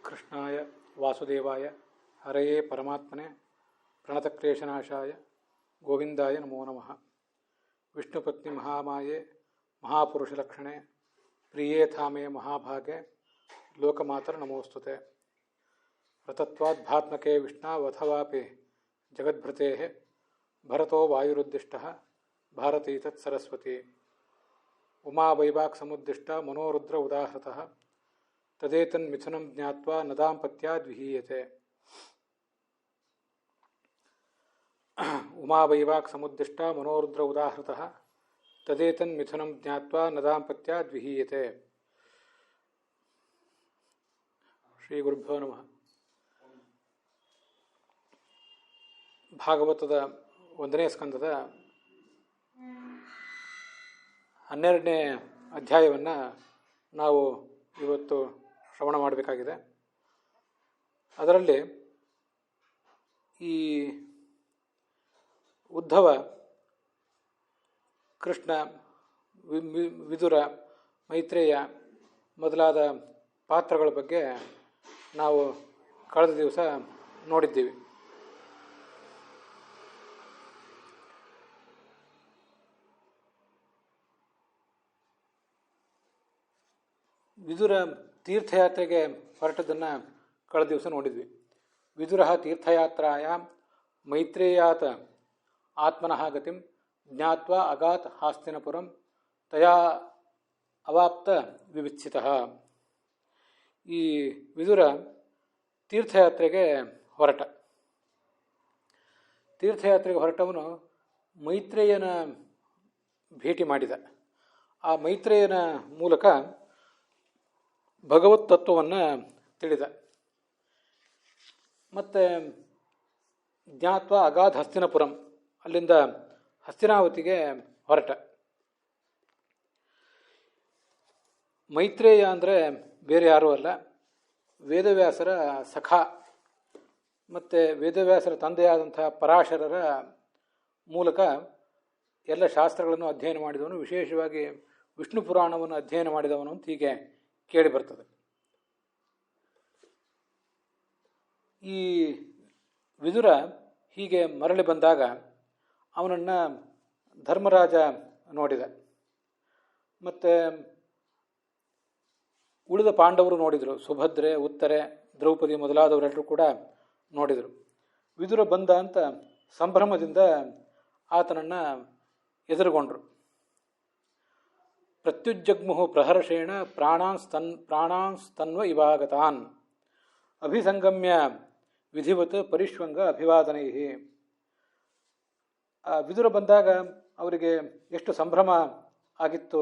ಕೃಷ್ಣಾಯ ವಾಸುದೇವಾಯ ಹರಯೇ ಪರಮಾತ್ಮನೆ ಪ್ರಣತಕ್ಲೇಶನಾಶಾಯ ಗೋವಿಂದಾಯ ನಮೋ ನಮಃ. ವಿಷ್ಣುಪತ್ನಿ ಮಹಾಮಾಯೆ ಮಹಾಪುರುಷಲಕ್ಷಣೆ ಪ್ರಿಯೇ ಥಾಮೇ ಮಹಾಭಾಗೆ ಲೋಕಮಾತರ ನಮೋಸ್ತುತೆ. ರತತ್ವಾದ್ಭಾತ್ಮಕೆ ವಿಷ್ಣಾವಥವಾಪಿ ಜಗದ್ಭೃತೆ ಭರತೋ ವಾಯುರುದ್ದಿಷ್ಟ ಭಾರತೀ ತತ್ ಸರಸ್ವತಿ. ಉಮಾವೈವಾಕ್ ಸಮುದ್ದಿಷ್ಟ ಮನೋರುದ್ರ ಉದಾಹೃತಃ ತದೇತನ್ಮಿಥುನಂ ಜ್ಞಾತ್ವಾ ನ ದಾಂಪತ್ಯಾದ್ವಿಹೀಯತೆ. ಉಮಾವೈವಾಕ್ ಸಮುದ್ದಿಷ್ಟ ಮನೋರುದ್ರ ಉದಾಹೃತಃ ತದೇತನ್ಮಿಥುನಂ ಜ್ಞಾತ್ವಾ ನ ದಾಂಪತ್ಯಾದ್ವಿಹೀಯತೆ. ಶ್ರೀ ಗುರುಭ್ಯೋ ನಮಃ. ಭಾಗವತದ 1ನೇ ಸ್ಕಂದದ 12ನೇ ಅಧ್ಯಾಯವನ್ನು ನಾವು ಇವತ್ತು ಶ್ರವಣ ಮಾಡಬೇಕಾಗಿದೆ. ಅದರಲ್ಲಿ ಈ ಉದ್ಧವ, ಕೃಷ್ಣ, ವಿದುರ, ಮೈತ್ರೇಯ ಮೊದಲಾದ ಪಾತ್ರಗಳ ಬಗ್ಗೆ ನಾವು ಕಳೆದ ದಿವಸ ನೋಡಿದ್ದೀವಿ. ವಿದುರ ತೀರ್ಥಯಾತ್ರೆಗೆ ಹೊರಟದನ್ನು ಕಳೆದ ದಿವಸ ನೋಡಿದ್ವಿ. ವಿದುರ ತೀರ್ಥಯಾತ್ರಾಯಾಂ ಮೈತ್ರೇಯಾತ ಆತ್ಮನಃ ಗತಿಂ ಜ್ಞಾತ್ವಾ ಅಗಾತ್ ಹಾಸ್ತಿನಪುರಂ ತಯಾ ಅವಾಪ್ತ ವಿವಿತ್ಸಿತಃ. ಈ ವಿದುರ ತೀರ್ಥಯಾತ್ರೆಗೆ ಹೊರಟವನು ಮೈತ್ರೇಯನ ಭೇಟಿ ಮಾಡಿದ. ಆ ಮೈತ್ರೇಯನ ಮೂಲಕ ಭಗವತ್ ತತ್ವವನ್ನು ತಿಳಿದ. ಮತ್ತು ಜ್ಞಾತ್ವಾ ಅಗಾಧ್ ಹಸ್ತಿನಪುರಂ, ಅಲ್ಲಿಂದ ಹಸ್ತಿನಾವತಿಗೆ ಹೊರಟ. ಮೈತ್ರೇಯ ಅಂದರೆ ಬೇರೆ ಯಾರೂ ಅಲ್ಲ, ವೇದವ್ಯಾಸರ ಸಖ ಮತ್ತು ವೇದವ್ಯಾಸರ ತಂದೆಯಾದಂಥ ಪರಾಶರರ ಮೂಲಕ ಎಲ್ಲ ಶಾಸ್ತ್ರಗಳನ್ನು ಅಧ್ಯಯನ ಮಾಡಿದವನು, ವಿಶೇಷವಾಗಿ ವಿಷ್ಣು ಪುರಾಣವನ್ನು ಅಧ್ಯಯನ ಮಾಡಿದವನು ಅಂತ ಹೀಗೆ ಕೇಳಿ ಬರ್ತದೆ. ಈ ವಿದುರ ಹೀಗೆ ಮರಳಿ ಬಂದಾಗ ಅವನನ್ನು ಧರ್ಮರಾಜ ನೋಡಿದ. ಮತ್ತು ಉಳಿದ ಪಾಂಡವರು ನೋಡಿದರು. ಸುಭದ್ರೆ, ಉತ್ತರೆ, ದ್ರೌಪದಿ ಮೊದಲಾದವರೆಲ್ಲರೂ ಕೂಡ ನೋಡಿದರು. ವಿದುರ ಬಂದ ಅಂತ ಸಂಭ್ರಮದಿಂದ ಆತನನ್ನು ಎದುರುಗೊಂಡರು. ಪ್ರತ್ಯುಜ್ಜಗ್ಮುಹು ಪ್ರಹರ್ಷೇಣ ಪ್ರಾಣಾಂಸ್ತನ್ವ ಇವಾಗತಾನ್ ಅಭಿಸಂಗಮ್ಯ ವಿಧಿವತ್ ಪರಿಶ್ವಂಗ ಅಭಿವಾದನೈ. ವಿದುರ ಬಂದಾಗ ಅವರಿಗೆ ಎಷ್ಟು ಸಂಭ್ರಮ ಆಗಿತ್ತು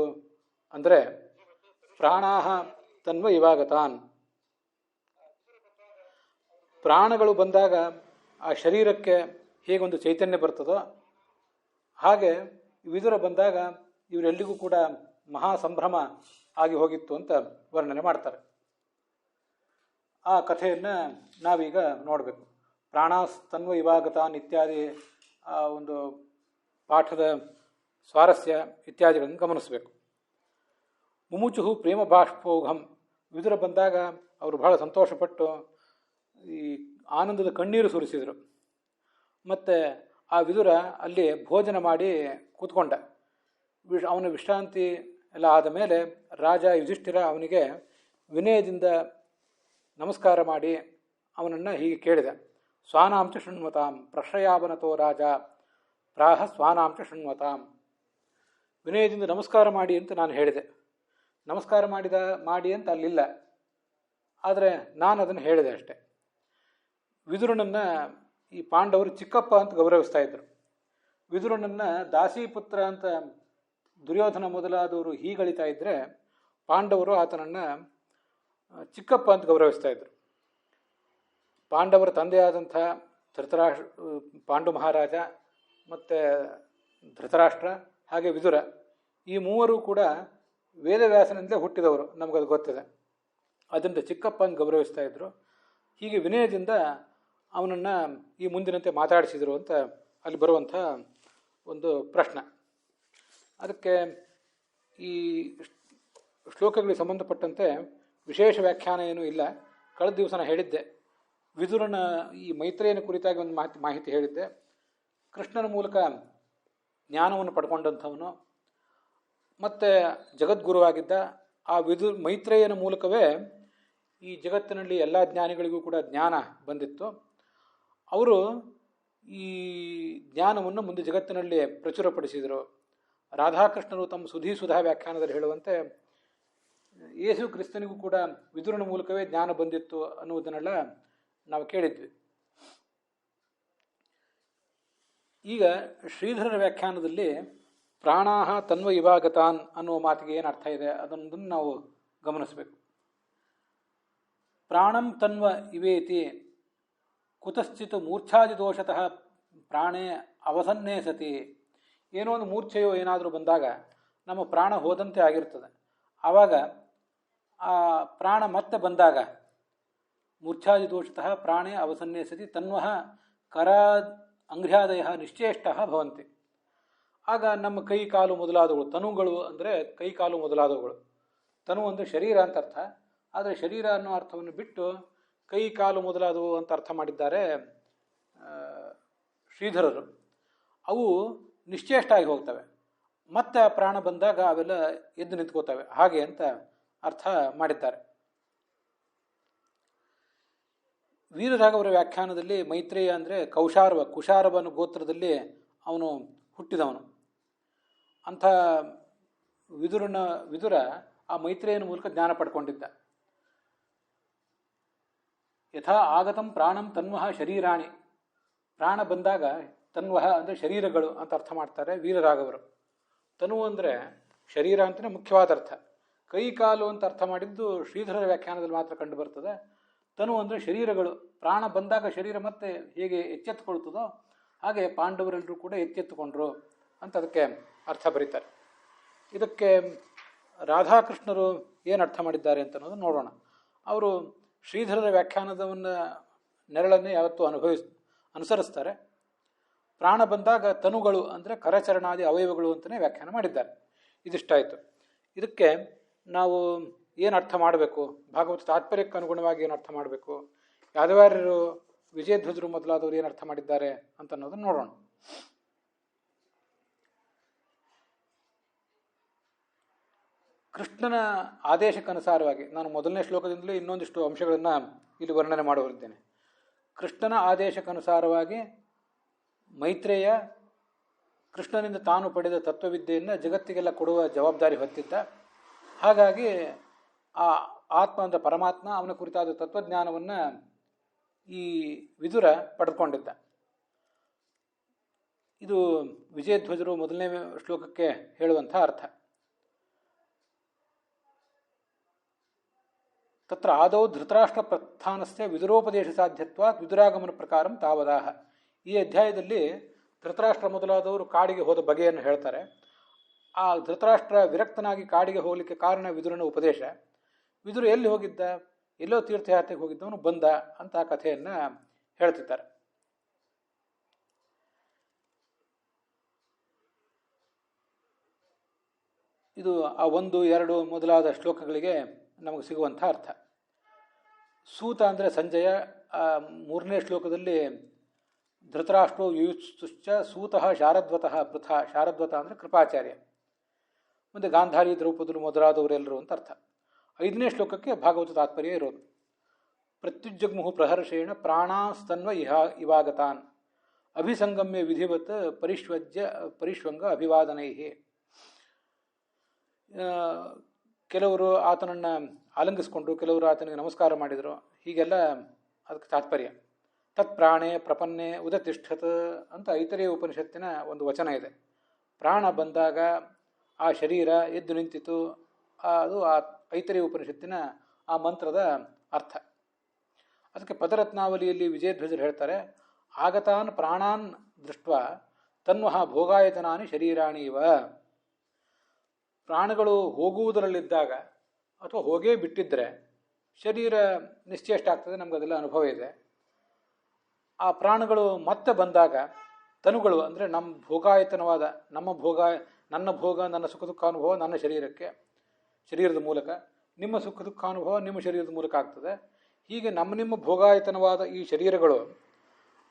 ಅಂದರೆ, ಪ್ರಾಣಾಹ ತನ್ವ ಇವಾಗತಾನ್, ಪ್ರಾಣಗಳು ಬಂದಾಗ ಆ ಶರೀರಕ್ಕೆ ಹೇಗೊಂದು ಚೈತನ್ಯ ಬರ್ತದೋ ಹಾಗೆ ವಿದುರ ಬಂದಾಗ ಇವರೆಲ್ಲಿಗೂ ಕೂಡ ಮಹಾ ಸಂಭ್ರಮ ಆಗಿ ಹೋಗಿತ್ತು ಅಂತ ವರ್ಣನೆ ಮಾಡ್ತಾರೆ. ಆ ಕಥೆಯನ್ನು ನಾವೀಗ ನೋಡಬೇಕು. ಪ್ರಾಣಾಸ್ತನ್ವ ಇವಾಗತಾನ್ ಇತ್ಯಾದಿ ಆ ಒಂದು ಪಾಠದ ಸ್ವಾರಸ್ಯ ಇತ್ಯಾದಿಗಳನ್ನು ಗಮನಿಸಬೇಕು. ಮುಮುಚುಹು ಪ್ರೇಮ ಬಾಷ್ಪೋಘಂ, ವಿದುರ ಬಂದಾಗ ಅವರು ಬಹಳ ಸಂತೋಷಪಟ್ಟು ಈ ಆನಂದದ ಕಣ್ಣೀರು ಸುರಿಸಿದರು. ಮತ್ತು ಆ ವಿದುರ ಅಲ್ಲಿ ಭೋಜನ ಮಾಡಿ ಕೂತ್ಕೊಂಡ. ಅವನ ವಿಶ್ರಾಂತಿ ಎಲ್ಲ ಆದ ಮೇಲೆ ರಾಜ ಯುಧಿಷ್ಠಿರ ಅವನಿಗೆ ವಿನಯದಿಂದ ನಮಸ್ಕಾರ ಮಾಡಿ ಅವನನ್ನು ಹೀಗೆ ಕೇಳಿದ. ಸ್ವಾನಾಂಚ ಶೃಣ್ವತಾಂ ಪ್ರಶ್ರಯಾವನತೋ ರಾಜ ಪ್ರಾಹ ಸ್ವಾನಾಂಚ ಶೃಣ್ವತಾಂ. ವಿನಯದಿಂದ ನಮಸ್ಕಾರ ಮಾಡಿ ಅಂತ ನಾನು ಹೇಳಿದೆ. ನಮಸ್ಕಾರ ಮಾಡಿ ಅಂತ ಅಲ್ಲಿಲ್ಲ, ಆದರೆ ನಾನು ಅದನ್ನು ಹೇಳಿದೆ ಅಷ್ಟೆ. ವಿದುರನನ್ನು ಈ ಪಾಂಡವರು ಚಿಕ್ಕಪ್ಪ ಅಂತ ಗೌರವಿಸ್ತಾ ಇದ್ದರು. ವಿದುರನನ್ನು ದಾಸೀಪುತ್ರ ಅಂತ ದುರ್ಯೋಧನ ಮೊದಲಾದವರು ಹೀಗಳಿತಾ ಇದ್ದರೆ, ಪಾಂಡವರು ಆತನನ್ನು ಚಿಕ್ಕಪ್ಪ ಅಂತ ಗೌರವಿಸ್ತಾ ಇದ್ದರು. ಪಾಂಡವರ ತಂದೆಯಾದಂಥ ಪಾಂಡು ಮಹಾರಾಜ ಮತ್ತು ಧೃತರಾಷ್ಟ್ರ ಹಾಗೆ ವಿದುರ, ಈ ಮೂವರು ಕೂಡ ವೇದವ್ಯಾಸನಿಂದಲೇ ಹುಟ್ಟಿದವರು, ನಮಗದು ಗೊತ್ತಿದೆ. ಅದರಿಂದ ಚಿಕ್ಕಪ್ಪ ಅಂತ ಗೌರವಿಸ್ತಾ ಇದ್ದರು. ಹೀಗೆ ವಿನಯದಿಂದ ಅವನನ್ನು ಈ ಮುಂದಿನಂತೆ ಮಾತಾಡಿಸಿದರು ಅಂತ ಅಲ್ಲಿ ಬರುವಂಥ ಒಂದು ಪ್ರಶ್ನೆ. ಅದಕ್ಕೆ ಈ ಶ್ಲೋಕಗಳಿಗೆ ಸಂಬಂಧಪಟ್ಟಂತೆ ವಿಶೇಷ ವ್ಯಾಖ್ಯಾನ ಏನೂ ಇಲ್ಲ. ಕಳೆದ ದಿವಸ ನಾನು ಹೇಳಿದ್ದೆ, ವಿದುರನ ಈ ಮೈತ್ರೇಯನ ಕುರಿತಾಗಿ ಒಂದು ಮಾಹಿತಿ ಹೇಳಿದ್ದೆ. ಕೃಷ್ಣನ ಮೂಲಕ ಜ್ಞಾನವನ್ನು ಪಡ್ಕೊಂಡಂಥವನು ಮತ್ತು ಜಗದ್ಗುರುವಾಗಿದ್ದ ಆ ಮೈತ್ರೇಯನ ಮೂಲಕವೇ ಈ ಜಗತ್ತಿನಲ್ಲಿ ಎಲ್ಲ ಜ್ಞಾನಿಗಳಿಗೂ ಕೂಡ ಜ್ಞಾನ ಬಂದಿತ್ತು. ಅವರು ಈ ಜ್ಞಾನವನ್ನು ಮುಂದೆ ಜಗತ್ತಿನಲ್ಲಿ ಪ್ರಚುರಪಡಿಸಿದರು. ರಾಧಾಕೃಷ್ಣರು ತಮ್ಮ ಸುಧಾ ವ್ಯಾಖ್ಯಾನದಲ್ಲಿ ಹೇಳುವಂತೆ ಯೇಸು ಕ್ರಿಸ್ತನಿಗೂ ಕೂಡ ವಿದುರನ ಮೂಲಕವೇ ಜ್ಞಾನ ಬಂದಿತ್ತು ಅನ್ನುವುದನ್ನೆಲ್ಲ ನಾವು ಕೇಳಿದ್ವಿ. ಈಗ ಶ್ರೀಧರನ ವ್ಯಾಖ್ಯಾನದಲ್ಲಿ ಪ್ರಾಣಾಹ ತನ್ವ ಇವಾಗತಾನ್ ಅನ್ನುವ ಮಾತಿಗೆ ಏನು ಅರ್ಥ ಇದೆ ಅದನ್ನು ನಾವು ಗಮನಿಸಬೇಕು. ಪ್ರಾಣಂ ತನ್ವ ಇವೇತಿ ಕುತಶ್ಚಿತ್ ಮೂರ್ಛಾದಿ ದೋಷತಃ ಪ್ರಾಣೇ ಅವಸನ್ನೇ ಸತಿ. ಏನೋ ಒಂದು ಮೂರ್ಛೆಯೋ ಏನಾದರೂ ಬಂದಾಗ ನಮ್ಮ ಪ್ರಾಣ ಹೋದಂತೆ ಆಗಿರ್ತದೆ. ಆವಾಗ ಆ ಪ್ರಾಣ ಮತ್ತೆ ಬಂದಾಗ ಮೂರ್ಛಾದಿ ದೋಷತಃ ಪ್ರಾಣೇ ಅವಸನ್ನೇ ಸತಿ ತನ್ವಃ ಕರಾ ಅಂಘ್ರ್ಯಾದಯ ನಿಶ್ಚೇಷ್ಟ ಭವಂತಿ. ಆಗ ನಮ್ಮ ಕೈ ಕಾಲು ಮೊದಲಾದವುಗಳು, ತನುಗಳು ಅಂದರೆ ಕೈ ಕಾಲು ಮೊದಲಾದವುಗಳು, ತನು ಅಂದರೆ ಶರೀರ ಅಂತ ಅರ್ಥ. ಆದರೆ ಶರೀರ ಅನ್ನೋ ಅರ್ಥವನ್ನು ಬಿಟ್ಟು ಕೈ ಕಾಲು ಮೊದಲಾದವು ಅಂತ ಅರ್ಥ ಮಾಡಿದ್ದಾರೆ ಶ್ರೀಧರರು. ಅವು ನಿಶ್ಚೇಷ್ಟ ಆಗಿ ಹೋಗ್ತವೆ. ಮತ್ತೆ ಆ ಪ್ರಾಣ ಬಂದಾಗ ಅವೆಲ್ಲ ಎದ್ದು ನಿಂತ್ಕೋತವೆ, ಹಾಗೆ ಅಂತ ಅರ್ಥ ಮಾಡಿದ್ದಾರೆ. ವೀರರಾಘವರ ವ್ಯಾಖ್ಯಾನದಲ್ಲಿ ಮೈತ್ರೇಯ ಅಂದರೆ ಕುಶಾರವನ ಗೋತ್ರದಲ್ಲಿ ಅವನು ಹುಟ್ಟಿದವನು. ಅಂಥ ವಿದುರ ಆ ಮೈತ್ರೇಯನ ಮೂಲಕ ಜ್ಞಾನ ಪಡ್ಕೊಂಡಿದ್ದ. ಯಥಾ ಆಗತಂ ಪ್ರಾಣಂ ತನ್ವಃ ಶರೀರಾಣಿ. ಪ್ರಾಣ ಬಂದಾಗ ತನ್ವಃ ಅಂದರೆ ಶರೀರಗಳು ಅಂತ ಅರ್ಥ ಮಾಡ್ತಾರೆ ವೀರರಾಘವರು. ತನು ಅಂದರೆ ಶರೀರ ಅಂತಲೇ ಮುಖ್ಯವಾದ ಅರ್ಥ. ಕೈ ಕಾಲು ಅಂತ ಅರ್ಥ ಮಾಡಿದ್ದು ಶ್ರೀಧರರ ವ್ಯಾಖ್ಯಾನದಲ್ಲಿ ಮಾತ್ರ ಕಂಡು ಬರ್ತದೆ. ತನು ಅಂದರೆ ಶರೀರಗಳು. ಪ್ರಾಣ ಬಂದಾಗ ಶರೀರ ಮತ್ತೆ ಹೇಗೆ ಎಚ್ಚೆತ್ತುಕೊಳ್ತದೋ ಹಾಗೆ ಪಾಂಡವರೆಲ್ಲರೂ ಕೂಡ ಎಚ್ಚೆತ್ತುಕೊಂಡ್ರು ಅಂತ ಅದಕ್ಕೆ ಅರ್ಥ ಬರೀತಾರೆ. ಇದಕ್ಕೆ ರಾಧಾಕೃಷ್ಣರು ಏನು ಅರ್ಥ ಮಾಡಿದ್ದಾರೆ ಅಂತ ಅನ್ನೋದು ನೋಡೋಣ. ಅವರು ಶ್ರೀಧರರ ವ್ಯಾಖ್ಯಾನದವನ್ನು ನೆರಳನ್ನೇ ಯಾವತ್ತೂ ಅನುಸರಿಸ್ತಾರೆ. ಪ್ರಾಣ ಬಂದಾಗ ತನುಗಳು ಅಂದರೆ ಕರಚರಣಾದಿ ಅವಯವಗಳು ಅಂತಲೇ ವ್ಯಾಖ್ಯಾನ ಮಾಡಿದ್ದಾರೆ. ಇದಿಷ್ಟಾಯಿತು. ಇದಕ್ಕೆ ನಾವು ಏನು ಅರ್ಥ ಮಾಡಬೇಕು, ಭಾಗವತ ತಾತ್ಪರ್ಯಕ್ಕೆ ಅನುಗುಣವಾಗಿ ಏನು ಅರ್ಥ ಮಾಡಬೇಕು, ಯಾದವಾರ್ಯರು ವಿಜಯಧ್ವಜರು ಮೊದಲಾದವರು ಏನು ಅರ್ಥ ಮಾಡಿದ್ದಾರೆ ಅಂತ ಅನ್ನೋದನ್ನು ನೋಡೋಣ. ಕೃಷ್ಣನ ಆದೇಶಕ್ಕನುಸಾರವಾಗಿ ನಾನು ಮೊದಲನೇ ಶ್ಲೋಕದಿಂದಲೇ ಇನ್ನೊಂದಿಷ್ಟು ಅಂಶಗಳನ್ನು ಇಲ್ಲಿ ವರ್ಣನೆ ಮಾಡುವರಿದ್ದೇನೆ. ಕೃಷ್ಣನ ಆದೇಶಕ್ಕನುಸಾರವಾಗಿ ಮೈತ್ರೇಯ ಕೃಷ್ಣನಿಂದ ತಾನು ಪಡೆದ ತತ್ವವಿದ್ಯೆಯನ್ನು ಜಗತ್ತಿಗೆಲ್ಲ ಕೊಡುವ ಜವಾಬ್ದಾರಿ ಹೊತ್ತಿದ್ದ. ಹಾಗಾಗಿ ಆ ಆತ್ಮ ಅಂದರೆ ಪರಮಾತ್ಮ, ಅವನ ಕುರಿತಾದ ತತ್ವಜ್ಞಾನವನ್ನು ಈ ವಿದುರ ಪಡೆದುಕೊಂಡಿದ್ದ. ಇದು ವಿಜಯಧ್ವಜರು ಮೊದಲನೇ ಶ್ಲೋಕಕ್ಕೆ ಹೇಳುವಂಥ ಅರ್ಥ. ತತ್ರ ಆದೌ ಧೃತರಾಷ್ಟ್ರ ಪ್ರಸ್ಥಾನಸ್ಯ ವಿದುರೋಪದೇಶ ಸಾಧ್ಯತ್ವಾತ್ ವಿದುರಾಗಮನ ಪ್ರಕಾರಂ ತಾವದಾಹ. ಈ ಅಧ್ಯಾಯದಲ್ಲಿ ಧೃತರಾಷ್ಟ್ರ ಮೊದಲಾದವರು ಕಾಡಿಗೆ ಹೋದ ಬಗೆಯನ್ನು ಹೇಳ್ತಾರೆ. ಆ ಧೃತರಾಷ್ಟ್ರ ವಿರಕ್ತನಾಗಿ ಕಾಡಿಗೆ ಹೋಗಲಿಕ್ಕೆ ಕಾರಣ ವಿದುರನ ಉಪದೇಶ. ವಿದುರು ಎಲ್ಲಿ ಹೋಗಿದ್ದ, ಎಲ್ಲೋ ತೀರ್ಥಯಾತ್ರೆಗೆ ಹೋಗಿದ್ದವನು ಬಂದ ಅಂತ ಆ ಕಥೆಯನ್ನು ಹೇಳ್ತಿದ್ದಾರೆ. ಇದು ಆ 1, 2 ಮೊದಲಾದ ಶ್ಲೋಕಗಳಿಗೆ ನಮಗೆ ಸಿಗುವಂಥ ಅರ್ಥ. ಸೂತ ಅಂದರೆ ಸಂಜಯ. ಆ 3ನೇ ಶ್ಲೋಕದಲ್ಲಿ ಧೃತರಾಷ್ಟ್ರೋ ಯುಯುತ್ಸುಶ್ಚ ಸೂತಃ ಶಾರದ್ವತಃ ಪೃಥಾ. ಶಾರದ್ವತ ಅಂದರೆ ಕೃಪಾಚಾರ್ಯ. ಮುಂದೆ ಗಾಂಧಾರಿ, ದ್ರೌಪದರು ಮೊದಲಾದವರೆಲ್ಲರೂ ಅಂತ ಅರ್ಥ. 5ನೇ ಶ್ಲೋಕಕ್ಕೆ ಭಾಗವತ ತಾತ್ಪರ್ಯ ಇರೋದು. ಪ್ರತ್ಯುಜ್ಜಗ್ಮುಹು ಪ್ರಹರ್ಷೇಣ ಪ್ರಾಣಾಸ್ತನ್ವ ಇವಾಗತಾನ್ ಅಭಿಸಂಗಮ್ಯ ವಿಧಿವತ್ ಪರಿಷ್ವಂಗ ಅಭಿವಾದನೈ. ಕೆಲವರು ಆತನನ್ನು ಆಲಂಗಿಸ್ಕೊಂಡ್ರು, ಕೆಲವರು ಆತನಿಗೆ ನಮಸ್ಕಾರ ಮಾಡಿದರು. ಹೀಗೆಲ್ಲ ಅದಕ್ಕೆ ತಾತ್ಪರ್ಯ. ತತ್ ಪ್ರಾಣೇ ಪ್ರಪನ್ನೆ ಉದತಿಷ್ಠತ್ ಅಂತ ಐತರೇಯ ಉಪನಿಷತ್ತಿನ ಒಂದು ವಚನ ಇದೆ. ಪ್ರಾಣ ಬಂದಾಗ ಆ ಶರೀರ ಎದ್ದು ನಿಂತಿತು. ಅದು ಆ ಐತರೇಯ ಉಪನಿಷತ್ತಿನ ಆ ಮಂತ್ರದ ಅರ್ಥ. ಅದಕ್ಕೆ ಪದರತ್ನಾವಲಿಯಲ್ಲಿ ವಿಜಯಧ್ವಜರು ಹೇಳ್ತಾರೆ, ಆಗತಾನ್ ಪ್ರಾಣಾನ್ ದೃಷ್ಟ ತನ್ವಹ ಭೋಗಾಯತನಾನಿ ಶರೀರಾಣಿ ಇವ. ಪ್ರಾಣಗಳು ಹೋಗುವುದರಲ್ಲಿದ್ದಾಗ ಅಥವಾ ಹೋಗೇ ಬಿಟ್ಟಿದ್ದರೆ ಶರೀರ ನಿಶ್ಚೇಷ್ಟ ಆಗ್ತದೆ, ನಮಗದೆಲ್ಲ ಅನುಭವ ಇದೆ. ಆ ಪ್ರಾಣಗಳು ಮತ್ತೆ ಬಂದಾಗ ತನುಗಳು ಅಂದರೆ ನಮ್ಮ ಭೋಗಾಯತನವಾದ ನನ್ನ ಭೋಗ, ನನ್ನ ಸುಖ ದುಃಖಾನುಭವ ನನ್ನ ಶರೀರಕ್ಕೆ, ಶರೀರದ ಮೂಲಕ, ನಿಮ್ಮ ಸುಖ ದುಃಖಾನುಭವ ನಿಮ್ಮ ಶರೀರದ ಮೂಲಕ ಆಗ್ತದೆ. ಹೀಗೆ ನಮ್ಮ ನಿಮ್ಮ ಭೋಗಾಯತನವಾದ ಈ ಶರೀರಗಳು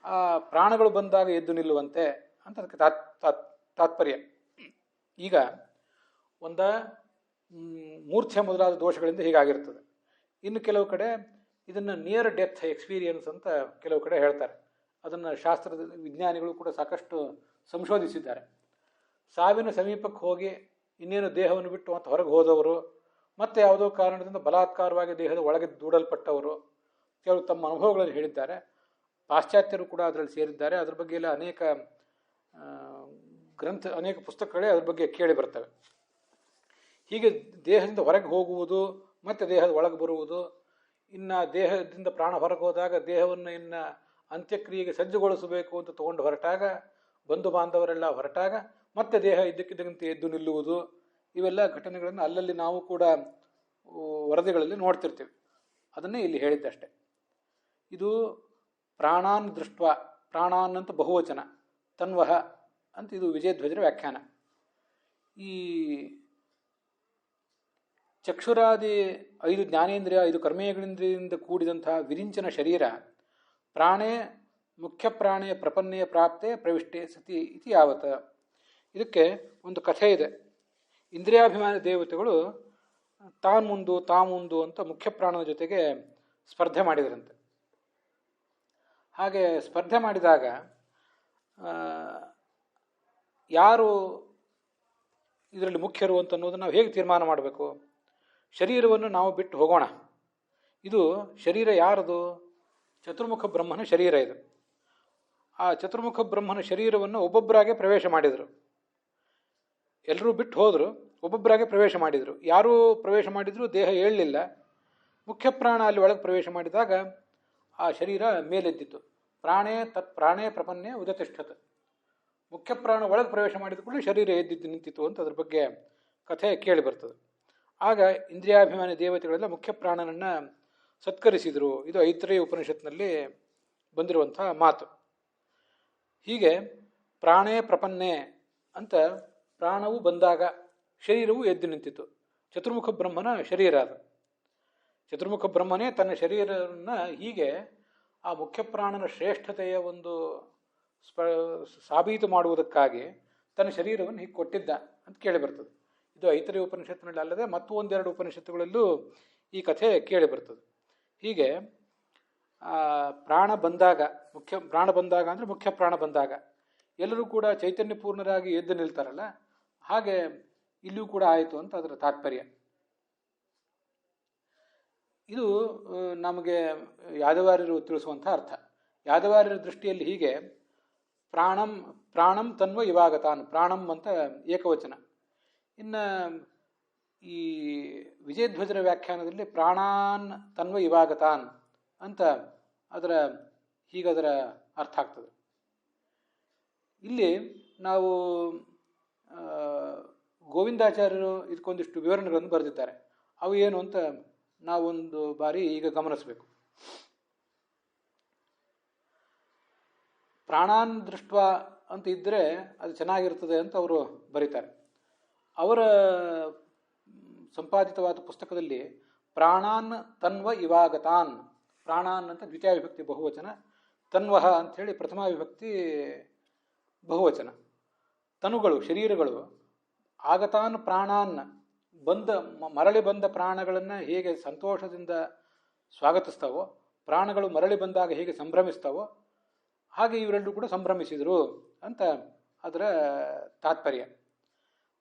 ಆ ಪ್ರಾಣಗಳು ಬಂದಾಗ ಎದ್ದು ನಿಲ್ಲುವಂತೆ ಅಂತ ಅದಕ್ಕೆ ತಾತ್ಪರ್ಯ. ಈಗ ಒಂದ ಮೂರ್ಛೆ ಮೊದಲಾದ ದೋಷಗಳಿಂದ ಹೀಗಾಗಿರ್ತದೆ. ಇನ್ನು ಕೆಲವು ಕಡೆ ಇದನ್ನು ನಿಯರ್ ಡೆತ್ ಎಕ್ಸ್ಪೀರಿಯನ್ಸ್ ಅಂತ ಕೆಲವು ಕಡೆ ಹೇಳ್ತಾರೆ. ಅದನ್ನು ಶಾಸ್ತ್ರದ ವಿಜ್ಞಾನಿಗಳು ಕೂಡ ಸಾಕಷ್ಟು ಸಂಶೋಧಿಸಿದ್ದಾರೆ. ಸಾವಿನ ಸಮೀಪಕ್ಕೆ ಹೋಗಿ ಇನ್ನೇನು ದೇಹವನ್ನು ಬಿಟ್ಟು ಮತ್ತೆ ಹೊರಗೆ ಹೋದವರು, ಮತ್ತೆ ಯಾವುದೋ ಕಾರಣದಿಂದ ಬಲಾತ್ಕಾರವಾಗಿ ದೇಹದ ಒಳಗೆ ದೂಡಲ್ಪಟ್ಟವರು ಕೆಲವು ತಮ್ಮ ಅನುಭವಗಳನ್ನು ಹೇಳಿದ್ದಾರೆ. ಪಾಶ್ಚಾತ್ಯರು ಕೂಡ ಅದರಲ್ಲಿ ಸೇರಿದ್ದಾರೆ. ಅದ್ರ ಬಗ್ಗೆ ಎಲ್ಲ ಅನೇಕ ಪುಸ್ತಕಗಳೇ ಅದ್ರ ಬಗ್ಗೆ ಕೇಳಿ ಬರ್ತವೆ. ಹೀಗೆ ದೇಹದಿಂದ ಹೊರಗೆ ಹೋಗುವುದು ಮತ್ತು ದೇಹದ ಒಳಗೆ ಬರುವುದು, ಇನ್ನು ದೇಹದಿಂದ ಪ್ರಾಣ ಹೊರಗೆ ಹೋದಾಗ ದೇಹವನ್ನು ಇನ್ನು ಅಂತ್ಯಕ್ರಿಯೆಗೆ ಸಜ್ಜುಗೊಳಿಸಬೇಕು ಅಂತ ತೊಗೊಂಡು ಹೊರಟಾಗ, ಬಂಧು ಬಾಂಧವರೆಲ್ಲ ಹೊರಟಾಗ ಮತ್ತೆ ದೇಹ ಇದ್ದಕ್ಕಿದ್ದಂತೆ ಎದ್ದು ನಿಲ್ಲುವುದು, ಇವೆಲ್ಲ ಘಟನೆಗಳನ್ನು ಅಲ್ಲಲ್ಲಿ ನಾವು ಕೂಡ ವರದಿಗಳಲ್ಲಿ ನೋಡ್ತಿರ್ತೀವಿ. ಅದನ್ನೇ ಇಲ್ಲಿ ಹೇಳಿದ್ದಷ್ಟೆ. ಇದು ಪ್ರಾಣಾನ್ ದೃಷ್ಟ, ಪ್ರಾಣಾನ್ ಅಂತ ಬಹುವಚನ, ತನ್ವಹ ಅಂತ ಇದು ವಿಜಯಧ್ವಜರ ವ್ಯಾಖ್ಯಾನ. ಈ ಚಕ್ಷುರಾದಿ 5 ಜ್ಞಾನೇಂದ್ರಿಯ 5 ಕರ್ಮೇಂದ್ರಿಯದಿಂದ ಕೂಡಿದಂತಹ ವಿರಿಂಚನ ಶರೀರ ಪ್ರಾಣೇ ಮುಖ್ಯ ಪ್ರಾಣೇ ಪ್ರಪನ್ನೇ ಪ್ರಾಪ್ತೆ ಪ್ರವಿಷ್ಟೇ ಸತಿ ಇತಿ ಯಾವತ್. ಇದಕ್ಕೆ ಒಂದು ಕಥೆ ಇದೆ. ಇಂದ್ರಿಯಾಭಿಮಾನಿ ದೇವತೆಗಳು ತಾಮುಂದು ಅಂತ ಮುಖ್ಯ ಪ್ರಾಣದ ಜೊತೆಗೆ ಸ್ಪರ್ಧೆ ಮಾಡಿದರಂತೆ. ಹಾಗೆ ಸ್ಪರ್ಧೆ ಮಾಡಿದಾಗ ಯಾರು ಇದರಲ್ಲಿ ಮುಖ್ಯರು ಅಂತ ಅನ್ನೋದನ್ನು ನಾವು ಹೇಗೆ ತೀರ್ಮಾನ ಮಾಡಬೇಕು? ಶರೀರವನ್ನು ನಾವು ಬಿಟ್ಟು ಹೋಗೋಣ. ಇದು ಶರೀರ ಯಾರದು? ಚತುರ್ಮುಖ ಬ್ರಹ್ಮನ ಶರೀರ ಇದು. ಆ ಚತುರ್ಮುಖ ಬ್ರಹ್ಮನ ಶರೀರವನ್ನು ಒಬ್ಬೊಬ್ಬರಾಗೆ ಪ್ರವೇಶ ಮಾಡಿದರು. ಎಲ್ಲರೂ ಬಿಟ್ಟು ಹೋದರು, ಒಬ್ಬೊಬ್ಬರಾಗೆ ಪ್ರವೇಶ ಮಾಡಿದರು. ಯಾರೂ ಪ್ರವೇಶ ಮಾಡಿದರೂ ದೇಹ ಏಳಲಿಲ್ಲ. ಮುಖ್ಯ ಪ್ರಾಣ ಅಲ್ಲಿ ಒಳಗೆ ಪ್ರವೇಶ ಮಾಡಿದಾಗ ಆ ಶರೀರ ಮೇಲೆದ್ದಿತು. ಪ್ರಾಣೇ ಪ್ರಪನ್ನೇ ಉದತಿಷ್ಠತ್. ಮುಖ್ಯ ಪ್ರಾಣ ಒಳಗೆ ಪ್ರವೇಶ ಮಾಡಿದ ಕೂಡಲೇ ಶರೀರ ಎದ್ದಿದ್ದು ನಿಂತಿತು ಅಂತ ಅದ್ರ ಬಗ್ಗೆ ಕಥೆ ಕೇಳಿ ಬರ್ತದೆ. ಆಗ ಇಂದ್ರಿಯಾಭಿಮಾನಿ ದೇವತೆಗಳೆಲ್ಲ ಮುಖ್ಯ ಪ್ರಾಣನನ್ನು ಸತ್ಕರಿಸಿದರು. ಇದು ಐತರೇಯ ಉಪನಿಷತ್ನಲ್ಲಿ ಬಂದಿರುವಂಥ ಮಾತು. ಹೀಗೆ ಪ್ರಾಣೇ ಪ್ರಪನ್ನೇ ಅಂತ ಪ್ರಾಣವು ಬಂದಾಗ ಶರೀರವು ಎದ್ದು ನಿಂತಿತು. ಚತುರ್ಮುಖ ಬ್ರಹ್ಮನ ಶರೀರ ಅದು. ಚತುರ್ಮುಖ ಬ್ರಹ್ಮನೇ ತನ್ನ ಶರೀರವನ್ನು ಹೀಗೆ ಆ ಮುಖ್ಯ ಪ್ರಾಣನ ಶ್ರೇಷ್ಠತೆಯ ಒಂದು ಸಾಬೀತು ಮಾಡುವುದಕ್ಕಾಗಿ ತನ್ನ ಶರೀರವನ್ನು ಹೀಗೆ ಕೊಟ್ಟಿದ್ದ ಅಂತ ಕೇಳಿ ಬರ್ತದೆ. ಇದು ಐತರೇಯ ಉಪನಿಷತ್ತಿನಲ್ಲಿ ಅಲ್ಲದೆ ಮತ್ತು ಒಂದೆರಡು ಉಪನಿಷತ್ತುಗಳಲ್ಲೂ ಈ ಕಥೆ ಕೇಳಿ ಬರ್ತದೆ. ಹೀಗೆ ಪ್ರಾಣ ಬಂದಾಗ ಅಂದರೆ ಮುಖ್ಯ ಪ್ರಾಣ ಬಂದಾಗ ಎಲ್ಲರೂ ಕೂಡ ಚೈತನ್ಯಪೂರ್ಣರಾಗಿ ಎದ್ದು ನಿಲ್ತಾರಲ್ಲ, ಹಾಗೆ ಇಲ್ಲಿಯೂ ಕೂಡ ಆಯಿತು ಅಂತ ಅದರ ತಾತ್ಪರ್ಯ. ಇದು ನಮಗೆ ಯಾದವಾರ್ಯರು ತಿಳಿಸುವಂಥ ಅರ್ಥ. ಯಾದವಾರ್ಯರ ದೃಷ್ಟಿಯಲ್ಲಿ ಹೀಗೆ ಪ್ರಾಣಂ ತನ್ವ ಇವಾಗತಾನ್, ಪ್ರಾಣಂ ಅಂತ ಏಕವಚನ. ಇನ್ನು ಈ ವಿಜಯಧ್ವಜರ ವ್ಯಾಖ್ಯಾನದಲ್ಲಿ ಪ್ರಾಣಾನ್ ತನ್ವ ಇವಾಗತಾನ್ ಅಂತ ಅದರ ಅರ್ಥ ಆಗ್ತದೆ. ಇಲ್ಲಿ ನಾವು ಗೋವಿಂದಾಚಾರ್ಯರು ಇದಕ್ಕೊಂದಿಷ್ಟು ವಿವರಣೆಗಳನ್ನು ಬರೆದಿದ್ದಾರೆ. ಅವು ಏನು ಅಂತ ನಾವೊಂದು ಬಾರಿ ಈಗ ಗಮನಿಸಬೇಕು. ಪ್ರಾಣಾನ್ ದೃಷ್ಟ ಅಂತ ಇದ್ದರೆ ಅದು ಚೆನ್ನಾಗಿರ್ತದೆ ಅಂತ ಅವರು ಬರೀತಾರೆ. ಅವರ ಸಂಪಾದಿತವಾದ ಪುಸ್ತಕದಲ್ಲಿ ಪ್ರಾಣಾನ್ ತನ್ವ ಇವಾಗತಾನ್, ಪ್ರಾಣಾನ್ ಅಂತ ದ್ವಿತೀಯ ವಿಭಕ್ತಿ ಬಹುವಚನ, ತನ್ವಹ ಅಂಥೇಳಿ ಪ್ರಥಮ ವಿಭಕ್ತಿ ಬಹುವಚನ. ತನುಗಳು, ಶರೀರಗಳು, ಆಗತಾನ್ ಪ್ರಾಣಾನ್, ಮರಳಿ ಬಂದ ಪ್ರಾಣಗಳನ್ನು ಹೇಗೆ ಸಂತೋಷದಿಂದ ಸ್ವಾಗತಿಸ್ತಾವೋ, ಪ್ರಾಣಗಳು ಮರಳಿ ಬಂದಾಗ ಹೇಗೆ ಸಂಭ್ರಮಿಸ್ತಾವೋ, ಹಾಗೆ ಇವರೆಲ್ಲರೂ ಕೂಡ ಸಂಭ್ರಮಿಸಿದರು ಅಂತ ಅದರ ತಾತ್ಪರ್ಯ.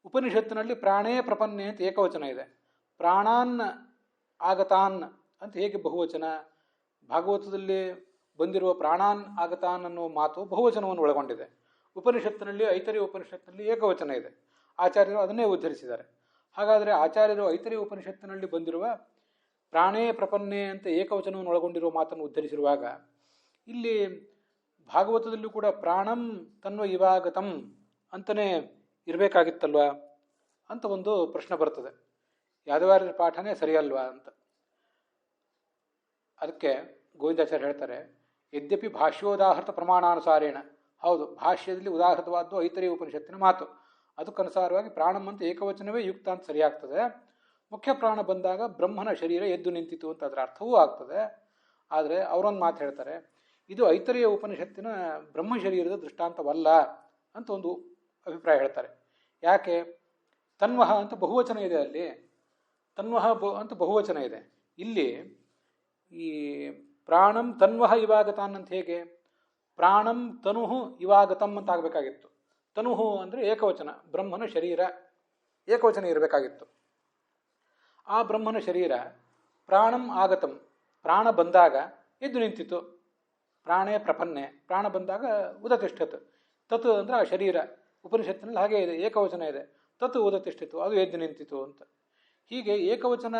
ಉಪನಿಷತ್ತಿನಲ್ಲಿ ಪ್ರಾಣೇ ಪ್ರಪನ್ನೆ ಅಂತ ಏಕವಚನ ಇದೆ. ಪ್ರಾಣಾನ್ ಆಗತಾನ್ ಅಂತ ಹೇಗೆ ಬಹುವಚನ? ಭಾಗವತದಲ್ಲಿ ಬಂದಿರುವ ಪ್ರಾಣಾನ್ ಆಗತಾನ್ ಅನ್ನುವ ಮಾತು ಬಹುವಚನವನ್ನು ಒಳಗೊಂಡಿದೆ. ಉಪನಿಷತ್ತಿನಲ್ಲಿ, ಐತರೇಯ ಉಪನಿಷತ್ತಿನಲ್ಲಿ ಏಕವಚನ ಇದೆ. ಆಚಾರ್ಯರು ಅದನ್ನೇ ಉದ್ಧರಿಸಿದ್ದಾರೆ. ಹಾಗಾದರೆ ಆಚಾರ್ಯರು ಐತರೇಯ ಉಪನಿಷತ್ತಿನಲ್ಲಿ ಬಂದಿರುವ ಪ್ರಾಣೇ ಪ್ರಪನ್ನೆ ಅಂತ ಏಕವಚನವನ್ನು ಒಳಗೊಂಡಿರುವ ಮಾತನ್ನು ಉದ್ಧರಿಸಿರುವಾಗ, ಇಲ್ಲಿ ಭಾಗವತದಲ್ಲೂ ಕೂಡ ಪ್ರಾಣಂ ತನ್ವ ಇವಾಗತಂ ಅಂತಲೇ ಇರಬೇಕಾಗಿತ್ತಲ್ವಾ ಅಂತ ಒಂದು ಪ್ರಶ್ನೆ ಬರ್ತದೆ. ಯಾದವಾರ್ಯರ ಪಾಠನೇ ಸರಿಯಲ್ವಾ ಅಂತ. ಅದಕ್ಕೆ ಗೋವಿಂದಾಚಾರ್ಯ ಹೇಳ್ತಾರೆ, ಯದ್ಯಪಿ ಭಾಷ್ಯೋದಾಹೃತ ಪ್ರಮಾಣಾನುಸಾರೇಣ, ಹೌದು, ಭಾಷ್ಯದಲ್ಲಿ ಉದಾಹೃತವಾದ್ದು ಐತರೇಯ ಉಪನಿಷತ್ತಿನ ಮಾತು, ಅದಕ್ಕನುಸಾರವಾಗಿ ಪ್ರಾಣಂ ಅಂತ ಏಕವಚನವೇ ಯುಕ್ತ ಅಂತ ಸರಿಯಾಗ್ತದೆ. ಮುಖ್ಯ ಪ್ರಾಣ ಬಂದಾಗ ಬ್ರಹ್ಮನ ಶರೀರ ಎದ್ದು ನಿಂತಿತು ಅಂತ ಅದರ ಅರ್ಥವೂ ಆಗ್ತದೆ. ಆದರೆ ಅವರೊಂದು ಮಾತು ಹೇಳ್ತಾರೆ, ಇದು ಐತರೇಯ ಉಪನಿಷತ್ತಿನ ಬ್ರಹ್ಮ ಶರೀರದ ದೃಷ್ಟಾಂತವಲ್ಲ ಅಂತ ಒಂದು ಅಭಿಪ್ರಾಯ ಹೇಳ್ತಾರೆ. ಯಾಕೆ? ತನ್ವಹ ಅಂತ ಬಹುವಚನ ಇದೆ ಅಲ್ಲಿ, ತನ್ವಹ ಅಂತ ಬಹುವಚನ ಇದೆ. ಇಲ್ಲಿ ಈ ಪ್ರಾಣಂ ತನ್ವಹ ಇವಾಗತಾನ್ ಅಂತ ಹೇಗೆ? ಪ್ರಾಣಂ ತನುಹು ಇವಾಗತಂ ಅಂತ ಆಗಬೇಕಾಗಿತ್ತು. ತನುಹು ಅಂದರೆ ಏಕವಚನ, ಬ್ರಹ್ಮನ ಶರೀರ ಏಕವಚನ ಇರಬೇಕಾಗಿತ್ತು. ಆ ಬ್ರಹ್ಮನ ಶರೀರ ಪ್ರಾಣಂ ಆಗತಂ, ಪ್ರಾಣ ಬಂದಾಗ ಎದ್ದು ನಿಂತಿತು. ಪ್ರಾಣೇ ಪ್ರಪನ್ನೆ, ಪ್ರಾಣ ಬಂದಾಗ ಉದತಿಷ್ಠತ್. ತತ್ ಅಂದರೆ ಆ ಶರೀರ, ಉಪನಿಷತ್ತಿನಲ್ಲಿ ಹಾಗೆ ಇದೆ, ಏಕವಚನ ಇದೆ. ತತ್ ಉದತಿಷ್ಠಿತು, ಅದು ಎದ್ದು ನಿಂತಿತು ಅಂತ. ಹೀಗೆ ಏಕವಚನ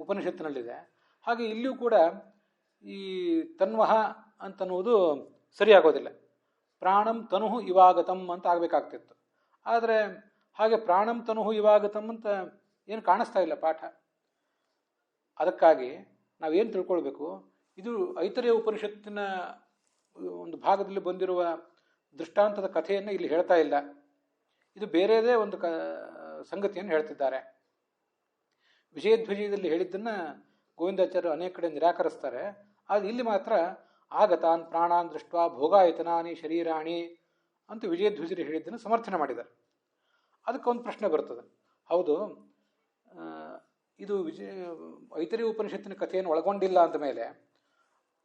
ಉಪನಿಷತ್ತಿನಲ್ಲಿದೆ. ಹಾಗೆ ಇಲ್ಲಿಯೂ ಕೂಡ ಈ ತನ್ವಹ ಅಂತನ್ನುವುದು ಸರಿಯಾಗೋದಿಲ್ಲ. ಪ್ರಾಣಂ ತನುಹು ಇವಾಗತಂ ಅಂತ ಆಗಬೇಕಾಗ್ತಿತ್ತು. ಆದರೆ ಹಾಗೆ ಪ್ರಾಣಂ ತನುಹು ಇವಾಗತಂ ಅಂತ ಏನು ಕಾಣಿಸ್ತಾ ಇಲ್ಲ ಪಾಠ. ಅದಕ್ಕಾಗಿ ನಾವೇನು ತಿಳ್ಕೊಳ್ಬೇಕು, ಇದು ಐತರೇಯ ಉಪನಿಷತ್ತಿನ ಒಂದು ಭಾಗದಲ್ಲಿ ಬಂದಿರುವ ದೃಷ್ಟಾಂತದ ಕಥೆಯನ್ನು ಇಲ್ಲಿ ಹೇಳ್ತಾ ಇಲ್ಲ. ಇದು ಬೇರೆದೇ ಒಂದು ಸಂಗತಿಯನ್ನು ಹೇಳ್ತಿದ್ದಾರೆ. ವಿಜಯಧ್ವಜದಲ್ಲಿ ಹೇಳಿದ್ದನ್ನು ಗೋವಿಂದಾಚಾರ್ಯರು ಅನೇಕ ಕಡೆ ನಿರಾಕರಿಸ್ತಾರೆ. ಆದರೆ ಇಲ್ಲಿ ಮಾತ್ರ ಆಗತಾನ್ ಪ್ರಾಣಾನ್ ದೃಷ್ಟ ಭೋಗಾಯತನಾನಿ ಶರೀರಾಣಿ ಅಂತ ವಿಜಯಧ್ವಜರು ಹೇಳಿದ್ದನ್ನು ಸಮರ್ಥನೆ ಮಾಡಿದ್ದಾರೆ. ಅದಕ್ಕೆ ಒಂದು ಪ್ರಶ್ನೆ ಬರ್ತದೆ, ಹೌದು ಇದು ಐತರೇಯ ಉಪನಿಷತ್ತಿನ ಕಥೆಯನ್ನು ಒಳಗೊಂಡಿಲ್ಲ ಅಂದ ಮೇಲೆ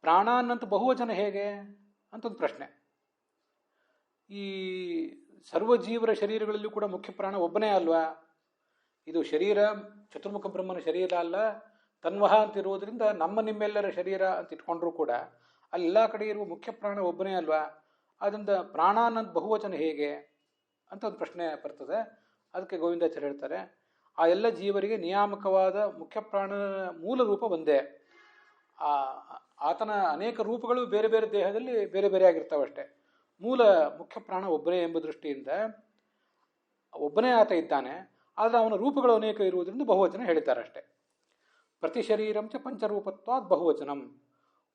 ಪ್ರಾಣಾನ್ ಅಂತ ಬಹುವಚನ ಹೇಗೆ ಅಂತ ಒಂದು ಪ್ರಶ್ನೆ. ಈ ಸರ್ವಜೀವರ ಶರೀರಗಳಲ್ಲೂ ಕೂಡ ಮುಖ್ಯ ಪ್ರಾಣ ಒಬ್ಬನೇ ಅಲ್ವಾ? ಇದು ಶರೀರ ಚತುರ್ಮುಖ ಬ್ರಹ್ಮನ ಶರೀರ ಅಲ್ಲ, ತನ್ವಹ ಅಂತ ಇರುವುದರಿಂದ ನಮ್ಮ ನಿಮ್ಮೆಲ್ಲರ ಶರೀರ ಅಂತ ಇಟ್ಕೊಂಡ್ರೂ ಕೂಡ ಅಲ್ಲೆಲ್ಲ ಕಡೆ ಇರುವ ಮುಖ್ಯ ಪ್ರಾಣ ಒಬ್ಬನೇ ಅಲ್ವಾ? ಆದ್ದರಿಂದ ಪ್ರಾಣ ಅನ್ನೋದು ಬಹುವಚನ ಹೇಗೆ ಅಂತ ಒಂದು ಪ್ರಶ್ನೆ ಬರ್ತದೆ. ಅದಕ್ಕೆ ಗೋವಿಂದಾಚಾರ್ಯ ಹೇಳ್ತಾರೆ, ಆ ಎಲ್ಲ ಜೀವರಿಗೆ ನಿಯಾಮಕವಾದ ಮುಖ್ಯ ಪ್ರಾಣನ ಮೂಲ ರೂಪ ಒಂದೇ. ಆತನ ಅನೇಕ ರೂಪಗಳು ಬೇರೆ ಬೇರೆ ದೇಹದಲ್ಲಿ ಬೇರೆ ಬೇರೆ ಆಗಿರ್ತಾವಷ್ಟೇ. ಮೂಲ ಮುಖ್ಯ ಪ್ರಾಣ ಒಬ್ಬನೇ ಎಂಬ ದೃಷ್ಟಿಯಿಂದ ಒಬ್ಬನೇ ಆತ ಇದ್ದಾನೆ. ಆದರೆ ಅವನ ರೂಪಗಳು ಅನೇಕ ಇರುವುದರಿಂದ ಬಹುವಚನ ಹೇಳಿದ್ದಾರೆ ಅಷ್ಟೇ. ಪ್ರತಿ ಶರೀರಂ ಚ ಪಂಚರೂಪತ್ವಾದ್ ಬಹುವಚನಂ,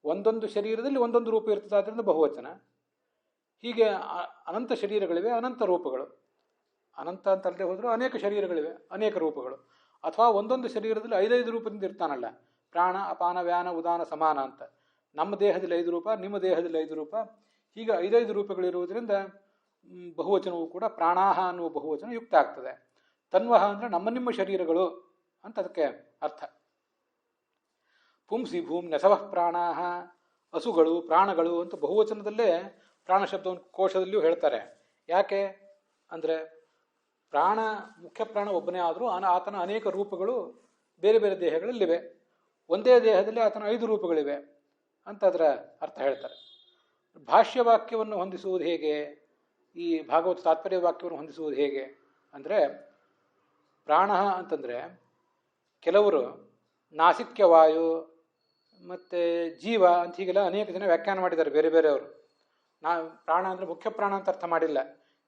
ಒಂದೊಂದು ಶರೀರದಲ್ಲಿ ಒಂದೊಂದು ರೂಪ ಇರ್ತದೆ, ಆದ್ದರಿಂದ ಬಹುವಚನ. ಹೀಗೆ ಅನಂತ ಶರೀರಗಳಿವೆ, ಅನಂತ ರೂಪಗಳು. ಅನಂತ ಅಂತಲ್ಲದೆ ಹೋದರೂ ಅನೇಕ ಶರೀರಗಳಿವೆ, ಅನೇಕ ರೂಪಗಳು. ಅಥವಾ ಒಂದೊಂದು ಶರೀರದಲ್ಲಿ 5 ರೂಪದಿಂದ ಇರ್ತಾನಲ್ಲ, ಪ್ರಾಣ ಅಪಾನ ವ್ಯಾನ ಉದಾನ ಸಮಾನ ಅಂತ. ನಮ್ಮ ದೇಹದಲ್ಲಿ 5 ರೂಪ, ನಿಮ್ಮ ದೇಹದಲ್ಲಿ 5 ರೂಪ, ಹೀಗೆ 5 ರೂಪಗಳಿರುವುದರಿಂದ ಬಹುವಚನವು ಕೂಡ ಪ್ರಾಣಾಹ ಅನ್ನುವ ಬಹುವಚನ ಯುಕ್ತ ಆಗ್ತದೆ. ತನ್ವಹ ಅಂದರೆ ನಮ್ಮ ನಿಮ್ಮ ಶರೀರಗಳು ಅಂತ ಅದಕ್ಕೆ ಅರ್ಥ. ಪುಂಸಿ ಭೂಮ್ ನೆಸವಃ ಪ್ರಾಣಾಹ, ಹಸುಗಳು ಪ್ರಾಣಗಳು ಅಂತ ಬಹುವಚನದಲ್ಲೇ ಪ್ರಾಣ ಶಬ್ದವನ್ನು ಕೋಶದಲ್ಲಿಯೂ ಹೇಳ್ತಾರೆ. ಯಾಕೆ ಅಂದರೆ ಪ್ರಾಣ ಮುಖ್ಯ ಪ್ರಾಣ ಒಬ್ಬನೇ ಆದರೂ ಆತನ ಅನೇಕ ರೂಪಗಳು ಬೇರೆ ಬೇರೆ ದೇಹಗಳಲ್ಲಿವೆ. ಒಂದೇ ದೇಹದಲ್ಲಿ ಆತನ 5 ರೂಪಗಳಿವೆ ಅಂತ ಅದರ ಅರ್ಥ ಹೇಳ್ತಾರೆ. ಭಾಷ್ಯವಾಕ್ಯವನ್ನು ಹೊಂದಿಸುವುದು ಹೇಗೆ, ಈ ಭಾಗವತ ತಾತ್ಪರ್ಯ ವಾಕ್ಯವನ್ನು ಹೊಂದಿಸುವುದು ಹೇಗೆ ಅಂದರೆ, ಪ್ರಾಣ ಅಂತಂದರೆ ಕೆಲವರು ನಾಸಿಕ್ಯವಾಯು ಮತ್ತು ಜೀವ ಅಂತ ಹೀಗೆಲ್ಲ ಅನೇಕ ಜನ ವ್ಯಾಖ್ಯಾನ ಮಾಡಿದ್ದಾರೆ ಬೇರೆ ಬೇರೆಯವರು. ಪ್ರಾಣ ಅಂದರೆ ಮುಖ್ಯ ಪ್ರಾಣ ಅಂತ ಅರ್ಥ ಮಾಡಿಲ್ಲ.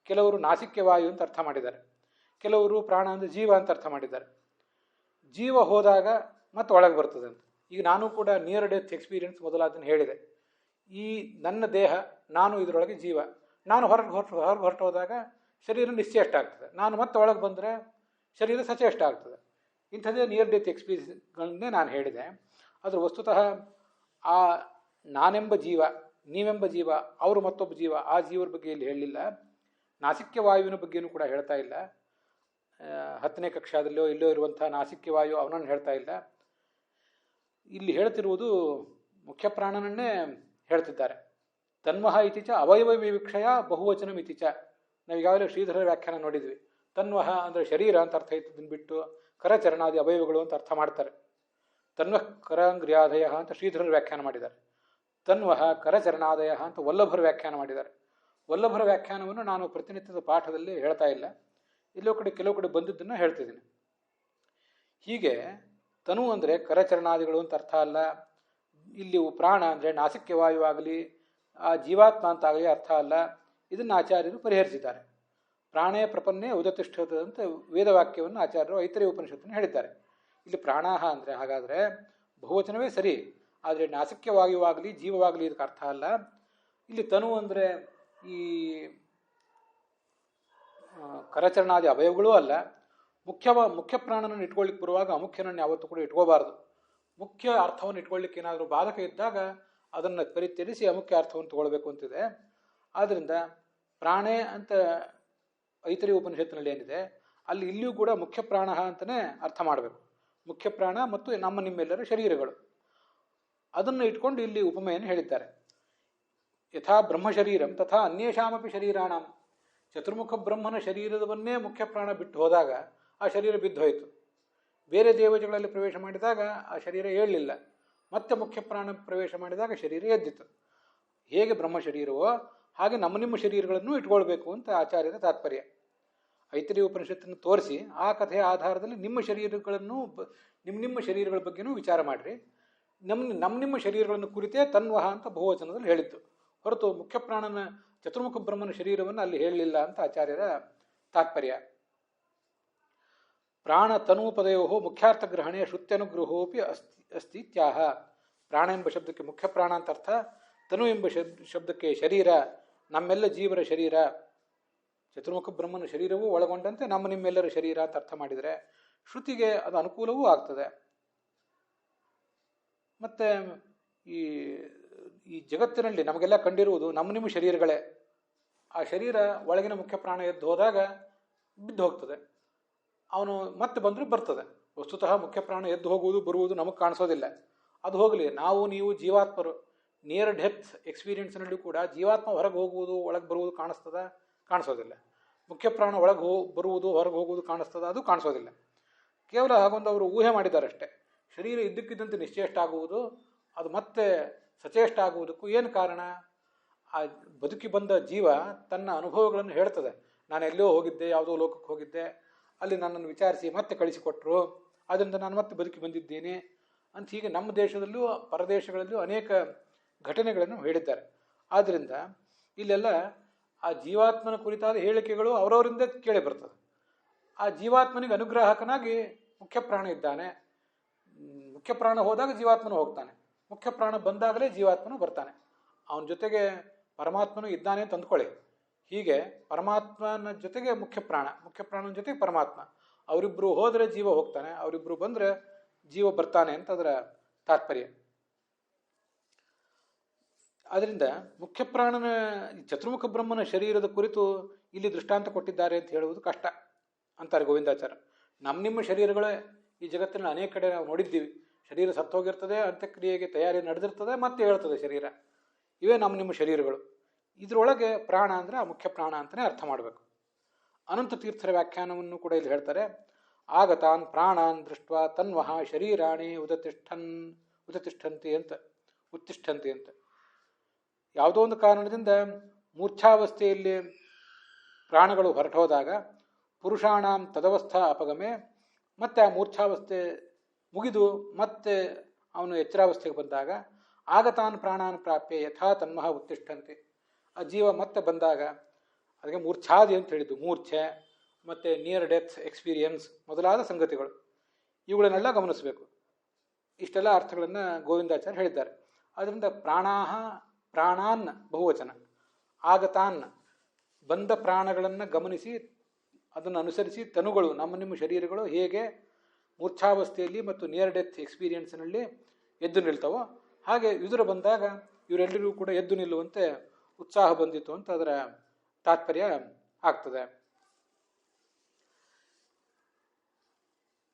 ಕೆಲವರು ನಾಸಿಕ್ಯವಾಯು ಅಂತ ಅರ್ಥ ಮಾಡಿದ್ದಾರೆ, ಕೆಲವರು ಪ್ರಾಣ ಅಂದರೆ ಜೀವ ಅಂತ ಅರ್ಥ ಮಾಡಿದ್ದಾರೆ. ಜೀವ ಹೋದಾಗ ಮತ್ತೆ ಒಳಗೆ ಬರ್ತದೆ ಅಂತ. ಈಗ ನಾನು ಕೂಡ ನಿಯರ್ ಡೆತ್ ಎಕ್ಸ್ಪೀರಿಯನ್ಸ್ ಮೊದಲಾದನ್ನು ಹೇಳಿದೆ. ಈ ನನ್ನ ದೇಹ, ನಾನು ಇದರೊಳಗೆ ಜೀವ. ನಾನು ಹೊರಟು ಹೋದಾಗ ಶರೀರ ನಿಶ್ಚೇಷ್ಟ ಆಗ್ತದೆ. ನಾನು ಮತ್ತೆ ಒಳಗೆ ಬಂದರೆ ಶರೀರ ಸಚೇಷ್ಟ ಆಗ್ತದೆ. ಇಂಥದ್ದೇ ನಿಯರ್ ಡೆತ್ ಎಕ್ಸ್ಪೀರಿಯನ್ಸ್ಗಳನ್ನೇ ನಾನು ಹೇಳಿದೆ. ಆದರೆ ವಸ್ತುತಃ ಆ ನಾನೆಂಬ ಜೀವ, ನೀವೆಂಬ ಜೀವ, ಅವರು ಮತ್ತೊಬ್ಬ ಜೀವ, ಆ ಜೀವರ ಬಗ್ಗೆ ಇಲ್ಲಿ ಹೇಳಲಿಲ್ಲ. ನಾಸಿಕ್ಯವಾಯುವಿನ ಬಗ್ಗೆಯೂ ಕೂಡ ಹೇಳ್ತಾ ಇಲ್ಲ. 10ನೇ ಕಕ್ಷಾದಲ್ಲೋ ಇಲ್ಲೋ ಇರುವಂಥ ನಾಸಿಕ್ಯವಾಯು ಅವನನ್ನು ಹೇಳ್ತಾ ಇಲ್ಲ. ಇಲ್ಲಿ ಹೇಳ್ತಿರುವುದು ಮುಖ್ಯ ಪ್ರಾಣನನ್ನೇ ಹೇಳ್ತಿದ್ದಾರೆ. ತನ್ವಹ ಇತಿಚ ಅವಯವ ವಿವಕ್ಷಯ ಬಹುವಚನಂ ಇತಿಚ. ನಾವೀಗಾಗಲೇ ಶ್ರೀಧರ ವ್ಯಾಖ್ಯಾನ ನೋಡಿದ್ವಿ. ತನ್ವಹ ಅಂದರೆ ಶರೀರ ಅಂತ ಅರ್ಥ ಇದ್ದದನ್ನು ಬಿಟ್ಟು ಕರಚರಣಾದಿ ಅವಯವಗಳು ಅಂತ ಅರ್ಥ ಮಾಡ್ತಾರೆ. ತನ್ವಃ ಕರಾಂಗ್ರ್ಯಾದಯ ಅಂತ ಶ್ರೀಧರ ವ್ಯಾಖ್ಯಾನ ಮಾಡಿದ್ದಾರೆ. ತನ್ವಹ ಕರಚರಣಾದಯ ಅಂತ ವಲ್ಲಭರು ವ್ಯಾಖ್ಯಾನ ಮಾಡಿದ್ದಾರೆ. ವಲ್ಲಭರ ವ್ಯಾಖ್ಯಾನವನ್ನು ನಾನು ಪ್ರತಿನಿತ್ಯದ ಪಾಠದಲ್ಲಿ ಹೇಳ್ತಾ ಇಲ್ಲ, ಕೆಲವು ಕಡೆ ಬಂದಿದ್ದನ್ನು ಹೇಳ್ತಿದ್ದೀನಿ. ಹೀಗೆ ತನು ಅಂದರೆ ಕರಚರಣಾದಿಗಳು ಅಂತ ಅರ್ಥ ಅಲ್ಲ. ಇಲ್ಲಿ ಪ್ರಾಣ ಅಂದರೆ ನಾಸಿಕ್ಯವಾಯುವಾಗಲಿ ಆ ಜೀವಾತ್ಮ ಅಂತಾಗಲಿ ಅರ್ಥ ಅಲ್ಲ. ಇದನ್ನು ಆಚಾರ್ಯರು ಪರಿಹರಿಸಿದ್ದಾರೆ. ಪ್ರಾಣೇ ಪ್ರಪನ್ನೇ ಉದತಿಷ್ಠತೆ ಅಂತ ವೇದವಾಕ್ಯವನ್ನು ಆಚಾರ್ಯರು ಐತರೇಯ ಉಪನಿಷತ್ತನ್ನು ಹೇಳಿದ್ದಾರೆ. ಇಲ್ಲಿ ಪ್ರಾಣಾಹ ಅಂದರೆ ಹಾಗಾದರೆ ಬಹುವಚನವೇ ಸರಿ, ಆದರೆ ನಾಸಿಕ್ಯವಾಯುವಾಗಲಿ ಜೀವವಾಗಲಿ ಇದಕ್ಕೆ ಅರ್ಥ ಅಲ್ಲ. ಇಲ್ಲಿ ತನು ಅಂದರೆ ಈ ಕರಚರಣಾದಿ ಅವಯವಗಳೂ ಅಲ್ಲ. ಮುಖ್ಯ ಪ್ರಾಣನನ್ನು ಇಟ್ಕೊಳ್ಳಿಕ್ಕೆ ಬರುವಾಗ ಅಮುಖ್ಯನನ್ನು ಯಾವತ್ತೂ ಕೂಡ ಇಟ್ಕೋಬಾರ್ದು. ಮುಖ್ಯ ಅರ್ಥವನ್ನು ಇಟ್ಕೊಳ್ಳಿಕ್ಕೆ ಏನಾದರೂ ಬಾಧಕ ಇದ್ದಾಗ ಅದನ್ನು ಪರಿತ್ಯಜಿಸಿ ಅಮುಖ್ಯ ಅರ್ಥವನ್ನು ತಗೊಳ್ಬೇಕು ಅಂತಿದೆ. ಆದ್ದರಿಂದ ಪ್ರಾಣೇ ಅಂತ ಐತರಿ ಉಪನಿಷತ್ತಿನಲ್ಲಿ ಏನಿದೆ ಅಲ್ಲಿ ಇಲ್ಲಿಯೂ ಕೂಡ ಮುಖ್ಯ ಪ್ರಾಣ ಅಂತಲೇ ಅರ್ಥ ಮಾಡಬೇಕು. ಮುಖ್ಯ ಪ್ರಾಣ ಮತ್ತು ನಿಮ್ಮೆಲ್ಲರ ಶರೀರಗಳು, ಅದನ್ನು ಇಟ್ಕೊಂಡು ಇಲ್ಲಿ ಉಪಮೆಯನ್ನು ಹೇಳಿದ್ದಾರೆ. ಯಥಾ ಬ್ರಹ್ಮ ಶರೀರಂ ತಥಾ ಅನ್ಯೇಷಾಮಪಿ ಶರೀರಾಣಂ. ಚತುರ್ಮುಖ ಬ್ರಹ್ಮನ ಶರೀರವನ್ನೇ ಮುಖ್ಯ ಪ್ರಾಣ ಬಿಟ್ಟು ಹೋದಾಗ ಆ ಶರೀರ ಬಿದ್ದು ಹೋಯಿತು. ಬೇರೆ ದೇವತೆಗಳಲ್ಲಿ ಪ್ರವೇಶ ಮಾಡಿದಾಗ ಆ ಶರೀರ ಏಳಲಿಲ್ಲ. ಮತ್ತೆ ಮುಖ್ಯ ಪ್ರಾಣ ಪ್ರವೇಶ ಮಾಡಿದಾಗ ಶರೀರ ಎದ್ದಿತು. ಹೇಗೆ ಬ್ರಹ್ಮ ಶರೀರವೋ ಹಾಗೆ ನಿಮ್ಮ ಶರೀರಗಳನ್ನು ಇಟ್ಕೊಳ್ಬೇಕು ಅಂತ ಆಚಾರ್ಯರ ತಾತ್ಪರ್ಯ. ಐತರಿ ಉಪನಿಷತ್ತನ್ನು ತೋರಿಸಿ ಆ ಕಥೆಯ ಆಧಾರದಲ್ಲಿ ನಿಮ್ಮ ಶರೀರಗಳನ್ನು ನಿಮ್ಮ ಶರೀರಗಳ ಬಗ್ಗೆನೂ ವಿಚಾರ ಮಾಡಿರಿ. ನಿಮ್ಮ ಶರೀರಗಳನ್ನು ಕುರಿತೇ ತನ್ವಹ ಅಂತ ಬಹುವಚನದಲ್ಲಿ ಹೇಳಿದ್ದು ಹೊರತು ಮುಖ್ಯ ಪ್ರಾಣನ ಚತುರ್ಮುಖ ಬ್ರಹ್ಮನ ಶರೀರವನ್ನು ಅಲ್ಲಿ ಹೇಳಲಿಲ್ಲ ಅಂತ ಆಚಾರ್ಯರ ತಾತ್ಪರ್ಯ. ಪ್ರಾಣ ತನೂಪದಯೋ ಮುಖ್ಯಾರ್ಥ ಗ್ರಹಣೆ ಶ್ರುತ್ಯನುಗ್ರಹೋಪಿ ಅಸ್ತಿ ಇತ್ಯಾಹ. ಪ್ರಾಣ ಎಂಬ ಶಬ್ದಕ್ಕೆ ಮುಖ್ಯ ಪ್ರಾಣ ಅಂತ ಅರ್ಥ, ತನು ಎಂಬ ಶಬ್ದಕ್ಕೆ ಶರೀರ, ನಮ್ಮೆಲ್ಲ ಜೀವರ ಶರೀರ, ಚತುರ್ಮುಖ ಬ್ರಹ್ಮನ ಶರೀರವೂ ಒಳಗೊಂಡಂತೆ ನಿಮ್ಮೆಲ್ಲರ ಶರೀರ ಅಂತ ಅರ್ಥ ಮಾಡಿದರೆ ಶ್ರುತಿಗೆ ಅದು ಅನುಕೂಲವೂ ಆಗ್ತದೆ. ಮತ್ತು ಈ ಜಗತ್ತಿನಲ್ಲಿ ನಮಗೆಲ್ಲ ಕಂಡಿರುವುದು ನಿಮ್ಮ ಶರೀರಗಳೇ. ಆ ಶರೀರ ಒಳಗಿನ ಮುಖ್ಯ ಪ್ರಾಣ ಎದ್ದು ಹೋದಾಗ ಬಿದ್ದು ಹೋಗ್ತದೆ, ಅವನು ಮತ್ತೆ ಬಂದರೂ ಬರ್ತದೆ. ವಸ್ತುತಃ ಮುಖ್ಯ ಪ್ರಾಣ ಎದ್ದು ಹೋಗುವುದು ಬರುವುದು ನಮಗೆ ಕಾಣಿಸೋದಿಲ್ಲ. ಅದು ಹೋಗಲಿ, ನೀವು ಜೀವಾತ್ಮರು ನಿಯರ್ ಡೆತ್ ಎಕ್ಸ್ಪೀರಿಯನ್ಸ್ನಲ್ಲಿ ಕೂಡ ಜೀವಾತ್ಮ ಹೊರಗೆ ಹೋಗುವುದು ಒಳಗೆ ಬರುವುದು ಕಾಣಿಸೋದಿಲ್ಲ. ಮುಖ್ಯ ಪ್ರಾಣ ಒಳಗೆ ಬರುವುದು ಹೊರಗೆ ಹೋಗುವುದು ಕಾಣಿಸ್ತದ, ಅದು ಕಾಣಿಸೋದಿಲ್ಲ. ಕೇವಲ ಹಾಗೊಂದು ಅವರು ಊಹೆ ಮಾಡಿದ್ದಾರಷ್ಟೇ. ಶರೀರ ಇದ್ದಕ್ಕಿದ್ದಂತೆ ನಿಶ್ಚೇಷ್ಟ ಆಗುವುದು, ಅದು ಮತ್ತೆ ಸಚೇಷ್ಟ ಆಗುವುದಕ್ಕೂ ಏನು ಕಾರಣ? ಆ ಬದುಕಿ ಬಂದ ಜೀವ ತನ್ನ ಅನುಭವಗಳನ್ನು ಹೇಳ್ತದೆ. ನಾನು ಎಲ್ಲೋ ಹೋಗಿದ್ದೆ, ಯಾವುದೋ ಲೋಕಕ್ಕೆ ಹೋಗಿದ್ದೆ, ಅಲ್ಲಿ ನನ್ನನ್ನು ವಿಚಾರಿಸಿ ಮತ್ತೆ ಕಳಿಸಿಕೊಟ್ರು, ಅದರಿಂದ ನಾನು ಮತ್ತೆ ಬದುಕಿ ಬಂದಿದ್ದೀನಿ ಅಂತ. ಹೀಗೆ ನಮ್ಮ ದೇಶದಲ್ಲೂ ಪರದೇಶಗಳಲ್ಲೂ ಅನೇಕ ಘಟನೆಗಳನ್ನು ಹೇಳಿದ್ದಾರೆ. ಆದ್ದರಿಂದ ಇಲ್ಲೆಲ್ಲ ಆ ಜೀವಾತ್ಮನ ಕುರಿತಾದ ಹೇಳಿಕೆಗಳು ಅವರವರಿಂದ ಕೇಳಿ ಬರ್ತದೆ. ಆ ಜೀವಾತ್ಮನಿಗೆ ಅನುಗ್ರಾಹಕನಾಗಿ ಮುಖ್ಯ ಪ್ರಾಣ ಇದ್ದಾನೆ. ಮುಖ್ಯ ಪ್ರಾಣ ಹೋದಾಗ ಜೀವಾತ್ಮನು ಹೋಗ್ತಾನೆ, ಮುಖ್ಯ ಪ್ರಾಣ ಬಂದಾಗಲೇ ಜೀವಾತ್ಮನು ಬರ್ತಾನೆ. ಅವನ ಜೊತೆಗೆ ಪರಮಾತ್ಮನು ಇದ್ದಾನೆ ಅಂತ ಅಂದ್ಕೊಳ್ಳಿ. ಹೀಗೆ ಪರಮಾತ್ಮನ ಜೊತೆಗೆ ಮುಖ್ಯ ಪ್ರಾಣನ ಜೊತೆಗೆ ಪರಮಾತ್ಮ, ಅವರಿಬ್ಬರು ಹೋದರೆ ಜೀವ ಹೋಗ್ತಾನೆ, ಅವರಿಬ್ಬರು ಬಂದರೆ ಜೀವ ಬರ್ತಾನೆ ಅಂತ ಅದರ ತಾತ್ಪರ್ಯ. ಆದ್ದರಿಂದ ಮುಖ್ಯ ಪ್ರಾಣನ ಚತುರ್ಮುಖ ಬ್ರಹ್ಮನ ಶರೀರದ ಕುರಿತು ಇಲ್ಲಿ ದೃಷ್ಟಾಂತ ಕೊಟ್ಟಿದ್ದಾರೆ ಅಂತ ಹೇಳುವುದು ಕಷ್ಟ ಅಂತಾರೆ ಗೋವಿಂದಾಚಾರ್ಯ. ನಿಮ್ಮ ಶರೀರಗಳೇ ಈ ಜಗತ್ತಿನ ಅನೇಕ ಕಡೆ ನಾವು ನೋಡಿದ್ದೀವಿ. ಶರೀರ ಸತ್ತೋಗಿರ್ತದೆ, ಅಂತ್ಯಕ್ರಿಯೆಗೆ ತಯಾರಿ ನಡೆದಿರ್ತದೆ, ಮತ್ತೆ ಹೇಳ್ತದೆ ಶರೀರ. ಇವೇ ನಿಮ್ಮ ಶರೀರಗಳು. ಇದರೊಳಗೆ ಪ್ರಾಣ ಅಂದರೆ ಆ ಮುಖ್ಯ ಪ್ರಾಣ ಅಂತಲೇ ಅರ್ಥ ಮಾಡಬೇಕು. ಅನಂತ ತೀರ್ಥರ ವ್ಯಾಖ್ಯಾನವನ್ನು ಕೂಡ ಇಲ್ಲಿ ಹೇಳ್ತಾರೆ. ಆಗತಾನ್ ಪ್ರಾಣಾನ್ ದೃಷ್ಟ ತನ್ವಹ ಶರೀರಾಣಿ ಉತ್ತಿಷ್ಠಂತಿ ಅಂತ. ಯಾವುದೋ ಒಂದು ಕಾರಣದಿಂದ ಮೂರ್ಛಾವಸ್ಥೆಯಲ್ಲಿ ಪ್ರಾಣಗಳು ಹೊರಟೋದಾಗ ಪುರುಷಾಣಾಂ ತದವಸ್ಥಾ ಅಪಗಮೆ, ಮತ್ತೆ ಆ ಮೂರ್ಛಾವಸ್ಥೆ ಮುಗಿದು ಮತ್ತೆ ಅವನು ಎಚ್ಚರಾವಸ್ಥೆಗೆ ಬಂದಾಗ ಆಗತಾನ್ ಪ್ರಾಣಾನ್ ಪ್ರಾಪ್ಯ ಯಥಾ ತನ್ಮಹ ಉತ್ತಿಷ್ಠಂತಿ. ಆ ಜೀವ ಮತ್ತೆ ಬಂದಾಗ ಅದಕ್ಕೆ ಮೂರ್ಛಾದಿ ಅಂತ ಹೇಳಿದ್ದು, ಮೂರ್ಛೆ ಮತ್ತು ನಿಯರ್ ಡೆತ್ ಎಕ್ಸ್ಪೀರಿಯನ್ಸ್ ಮೊದಲಾದ ಸಂಗತಿಗಳು, ಇವುಗಳನ್ನೆಲ್ಲ ಗಮನಿಸಬೇಕು. ಇಷ್ಟೆಲ್ಲ ಅರ್ಥಗಳನ್ನು ಗೋವಿಂದಾಚಾರ್ಯ ಹೇಳಿದ್ದಾರೆ. ಅದರಿಂದ ಪ್ರಾಣಾನ್ ಬಹುವಚನ, ಆಗತಾನ್ ಬಂದ ಪ್ರಾಣಗಳನ್ನು ಗಮನಿಸಿ ಅದನ್ನು ಅನುಸರಿಸಿ ತನುಗಳು ನಿಮ್ಮ ಶರೀರಗಳು ಹೇಗೆ ಮೂರ್ಛಾವಸ್ಥೆಯಲ್ಲಿ ಮತ್ತು ನಿಯರ್ ಡೆತ್ ಎಕ್ಸ್ಪೀರಿಯನ್ಸ್ನಲ್ಲಿ ಎದ್ದು ನಿಲ್ತವೋ ಹಾಗೆ ವಿದುರ ಬಂದಾಗ ಇವರೆಲ್ಲರಿಗೂ ಕೂಡ ಎದ್ದು ನಿಲ್ಲುವಂತೆ ಉತ್ಸಾಹ ಬಂದಿತ್ತು ಅಂತ ಅದರ ತಾತ್ಪರ್ಯ ಆಗ್ತದೆ.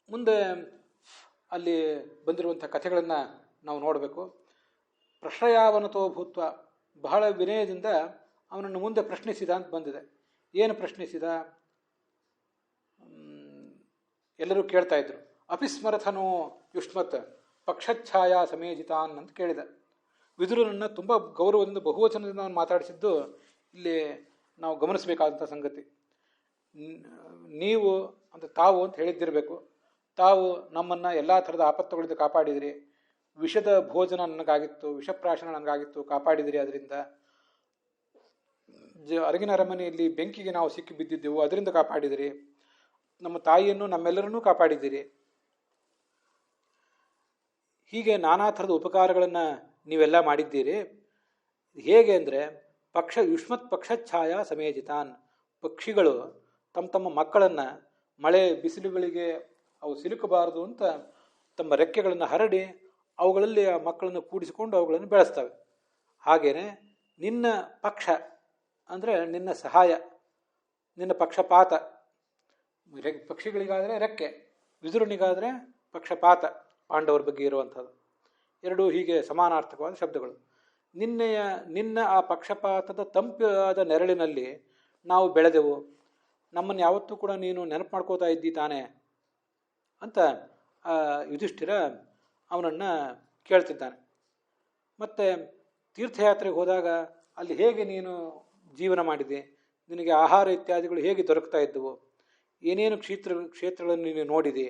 ಮುಂದೆ ಅಲ್ಲಿ ಬಂದಿರುವಂಥ ಕಥೆಗಳನ್ನು ನಾವು ನೋಡಬೇಕು. ಪ್ರಶ್ರಯಾವನತೋ ಭೂತ್ವ, ಬಹಳ ವಿನಯದಿಂದ ಅವನನ್ನು ಮುಂದೆ ಪ್ರಶ್ನಿಸಿದ ಅಂತ ಬಂದಿದೆ. ಏನು ಪ್ರಶ್ನಿಸಿದ? ಎಲ್ಲರೂ ಕೇಳ್ತಾ ಇದ್ರು. ಅಪಿಸ್ಮರಥನೋ ಯುಷ್ಮತ್ ಪಕ್ಷಚ್ಛಾಯಾ ಸಮೇಜಿತಾನ್ ಅಂತ ಕೇಳಿದ. ವಿದುರನನ್ನು ತುಂಬ ಗೌರವದಿಂದ ಬಹುವಚನದಿಂದ ಅವನು ಮಾತಾಡಿಸಿದ್ದು ಇಲ್ಲಿ ನಾವು ಗಮನಿಸಬೇಕಾದಂಥ ಸಂಗತಿ. ನೀವು ಅಂತ ತಾವು ಅಂತ ಹೇಳಿದ್ದಿರಬೇಕು. ತಾವು ನಮ್ಮನ್ನು ಎಲ್ಲ ಥರದ ಆಪತ್ತುಗಳಿಂದ ಕಾಪಾಡಿದಿರಿ. ವಿಷದ ಭೋಜನ ನನಗಾಗಿತ್ತು, ವಿಷಪ್ರಾಶನ ನನಗಾಗಿತ್ತು, ಕಾಪಾಡಿದಿರಿ. ಅದರಿಂದ ಅರಗಿನ ಅರಮನೆಯಲ್ಲಿ ಬೆಂಕಿಗೆ ನಾವು ಸಿಕ್ಕಿ ಬಿದ್ದಿದ್ದೆವು, ಅದರಿಂದ ಕಾಪಾಡಿದಿರಿ. ನಮ್ಮ ತಾಯಿಯನ್ನು ನಮ್ಮೆಲ್ಲರನ್ನೂ ಕಾಪಾಡಿದ್ದೀರಿ. ಹೀಗೆ ನಾನಾ ಥರದ ಉಪಕಾರಗಳನ್ನು ನೀವೆಲ್ಲ ಮಾಡಿದ್ದೀರಿ. ಹೇಗೆ ಅಂದರೆ ಯುಷ್ಮತ್ ಪಕ್ಷಚ್ಛಾಯಾ ಸಮೇಜಿತಾನ್, ಪಕ್ಷಿಗಳು ತಮ್ಮ ಮಕ್ಕಳನ್ನು ಮಳೆ ಬಿಸಿಲುಗಳಿಗೆ ಅವು ಸಿಲುಕಬಾರದು ಅಂತ ತಮ್ಮ ರೆಕ್ಕೆಗಳನ್ನು ಹರಡಿ ಅವುಗಳಲ್ಲಿ ಆ ಮಕ್ಕಳನ್ನು ಕೂಡಿಸಿಕೊಂಡು ಅವುಗಳನ್ನು ಬೆಳೆಸ್ತವೆ. ಹಾಗೇನೆ ನಿನ್ನ ಪಕ್ಷ ಅಂದರೆ ನಿನ್ನ ಸಹಾಯ, ನಿನ್ನ ಪಕ್ಷಪಾತ, ಪಕ್ಷಿಗಳಿಗಾದರೆ ರೆಕ್ಕೆ, ವಿದುರನಿಗಾದರೆ ಪಕ್ಷಪಾತ, ಪಾಂಡವರ ಬಗ್ಗೆ ಇರುವಂಥದ್ದು ಎರಡೂ ಹೀಗೆ ಸಮಾನಾರ್ಥಕವಾದ ಶಬ್ದಗಳು. ನಿನ್ನ ಆ ಪಕ್ಷಪಾತದ ತಂಪಾದ ನೆರಳಿನಲ್ಲಿ ನಾವು ಬೆಳೆದೆವು, ನಮ್ಮನ್ನು ಯಾವತ್ತೂ ಕೂಡ ನೀನು ನೆನಪು ಮಾಡ್ಕೋತಾ ಇದ್ದಿ ತಾನೆ ಅಂತ ಯುಧಿಷ್ಠಿರ ಅವನನ್ನು ಕೇಳ್ತಿದ್ದಾನೆ. ಮತ್ತು ತೀರ್ಥಯಾತ್ರೆಗೆ ಹೋದಾಗ ಅಲ್ಲಿ ಹೇಗೆ ನೀನು ಜೀವನ ಮಾಡಿದೆ, ನಿನಗೆ ಆಹಾರ ಇತ್ಯಾದಿಗಳು ಹೇಗೆ ದೊರಕ್ತಾ ಇದ್ದವು, ಏನೇನು ಕ್ಷೇತ್ರಗಳನ್ನು ನೀನು ನೋಡಿದೆ,